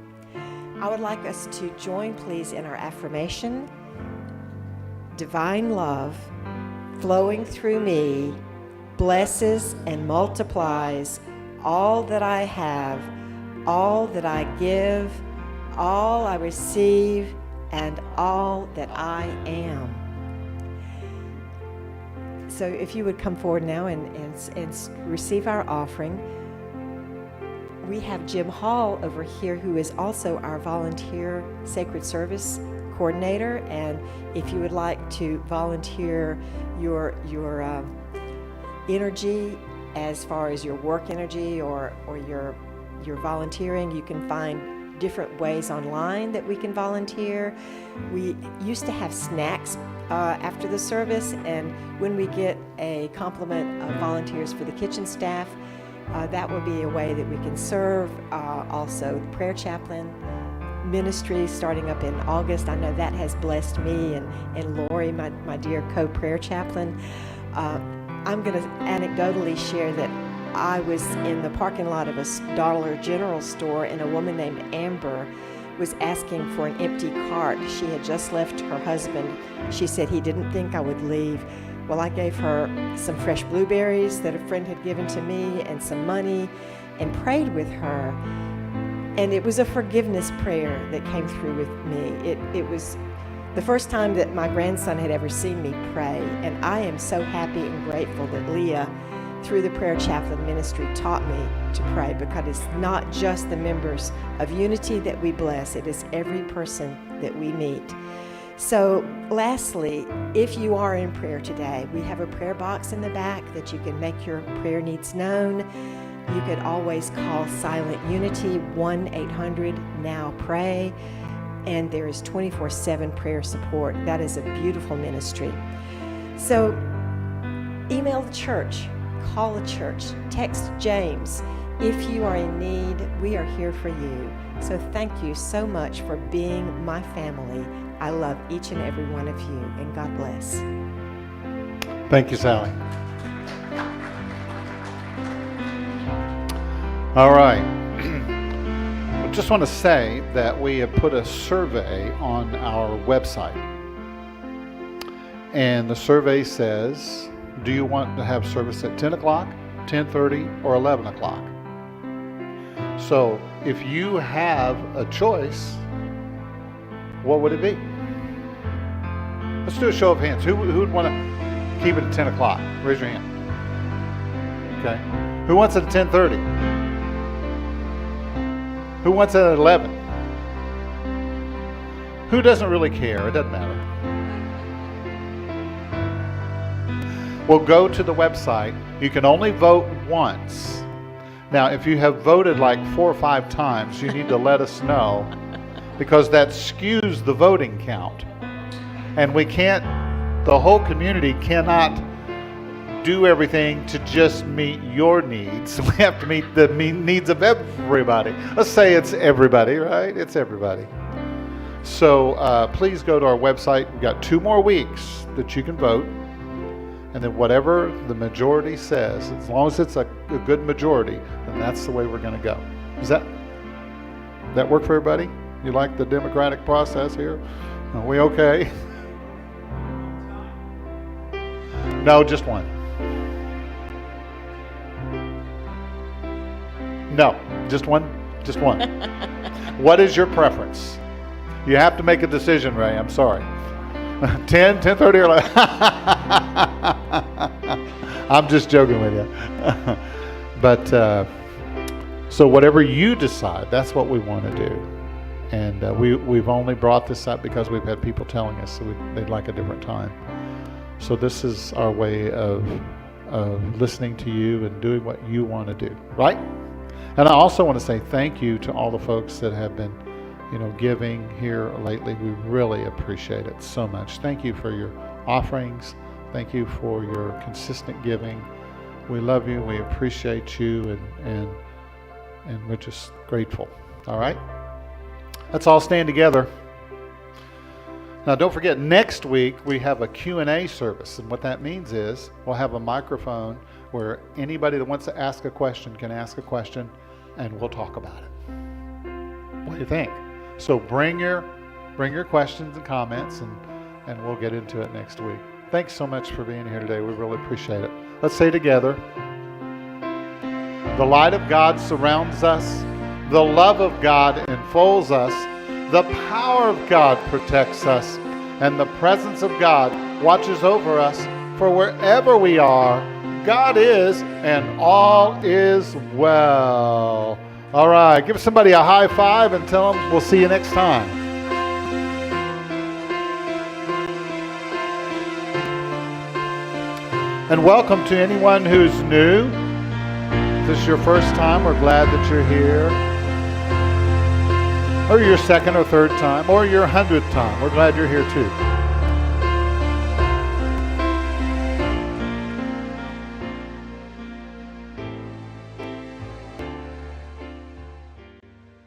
[SPEAKER 3] I would like us to join, please, in our affirmation. Divine love flowing through me blesses and multiplies all that I have, all that I give, all I receive, and all that I am. So if you would come forward now and receive our offering. We have Jim Hall over here, who is also our volunteer sacred service coordinator. And if you would like to volunteer your energy, as far as your work energy or your volunteering, you can find different ways online that we can volunteer. We used to have snacks after the service, and when we get a complement of volunteers for the kitchen staff, that will be a way that we can serve. Also, the prayer chaplain ministry starting up in August. I know that has blessed me and Lori, my dear co-prayer chaplain. I'm going to anecdotally share that I was in the parking lot of a Dollar General store, and a woman named Amber was asking for an empty cart. She had just left her husband. She said he didn't think I would leave. Well, I gave her some fresh blueberries that a friend had given to me and some money and prayed with her. And it was a forgiveness prayer that came through with me. It was the first time that my grandson had ever seen me pray. And I am so happy and grateful that Leah, through the prayer chaplain ministry, taught me to pray, because it's not just the members of Unity that we bless, it is every person that we meet. So lastly, if you are in prayer today, we have a prayer box in the back that you can make your prayer needs known. You could always call Silent Unity 1-800-NOW-PRAY, and there is 24/7 prayer support. That is a beautiful ministry. So email the church, call the church, text James. If you are in need, we are here for you. So thank you so much for being my family. I love each and every one of you, and God bless.
[SPEAKER 2] Thank you, Sally. All right. I just want to say that we have put a survey on our website. And the survey says, do you want to have service at 10 o'clock, 10:30, or 11 o'clock? So if you have a choice, what would it be? Let's do a show of hands. Who would want to keep it at 10 o'clock? Raise your hand. Okay. Who wants it at 10:30? Who wants it at 11? Who doesn't really care? It doesn't matter. Well, go to the website. You can only vote once. Now, if you have voted like 4 or 5 times, you need to let us know, because that skews the voting count. And we can't, the whole community cannot do everything to just meet your needs. We have to meet the needs of everybody. Let's say it's everybody, right? It's everybody. So please go to our website. We've got 2 more weeks that you can vote. And then whatever the majority says, as long as it's a good majority, then that's the way we're going to go. Does that work for everybody? You like the democratic process here? Are we okay? No, just one. No, just one. Just one. What is your preference? You have to make a decision, Ray. I'm sorry. 10, 10:30, or 11. I'm just joking with you. But so whatever you decide, that's what we want to do. And we've only brought this up because we've had people telling us they'd like a different time. So this is our way of listening to you and doing what you want to do, right? And I also want to say thank you to all the folks that have been, giving here lately. We really appreciate it so much. Thank you for your offerings. Thank you for your consistent giving. We love you. We appreciate you, and we're just grateful. All right? Let's all stand together. Now, don't forget, next week we have a Q&A service, and what that means is we'll have a microphone where anybody that wants to ask a question can ask a question, and we'll talk about it. What do you think? So bring your questions and comments, and we'll get into it next week. Thanks so much for being here today. We really appreciate it. Let's say together, the light of God surrounds us, the love of God enfolds us, the power of God protects us, and the presence of God watches over us. For wherever we are, God is, and all is well. All right, give somebody a high five and tell them we'll see you next time. And welcome to anyone who's new. If this is your first time, we're glad that you're here. Or your second or third time, or your 100th time. We're glad you're here too.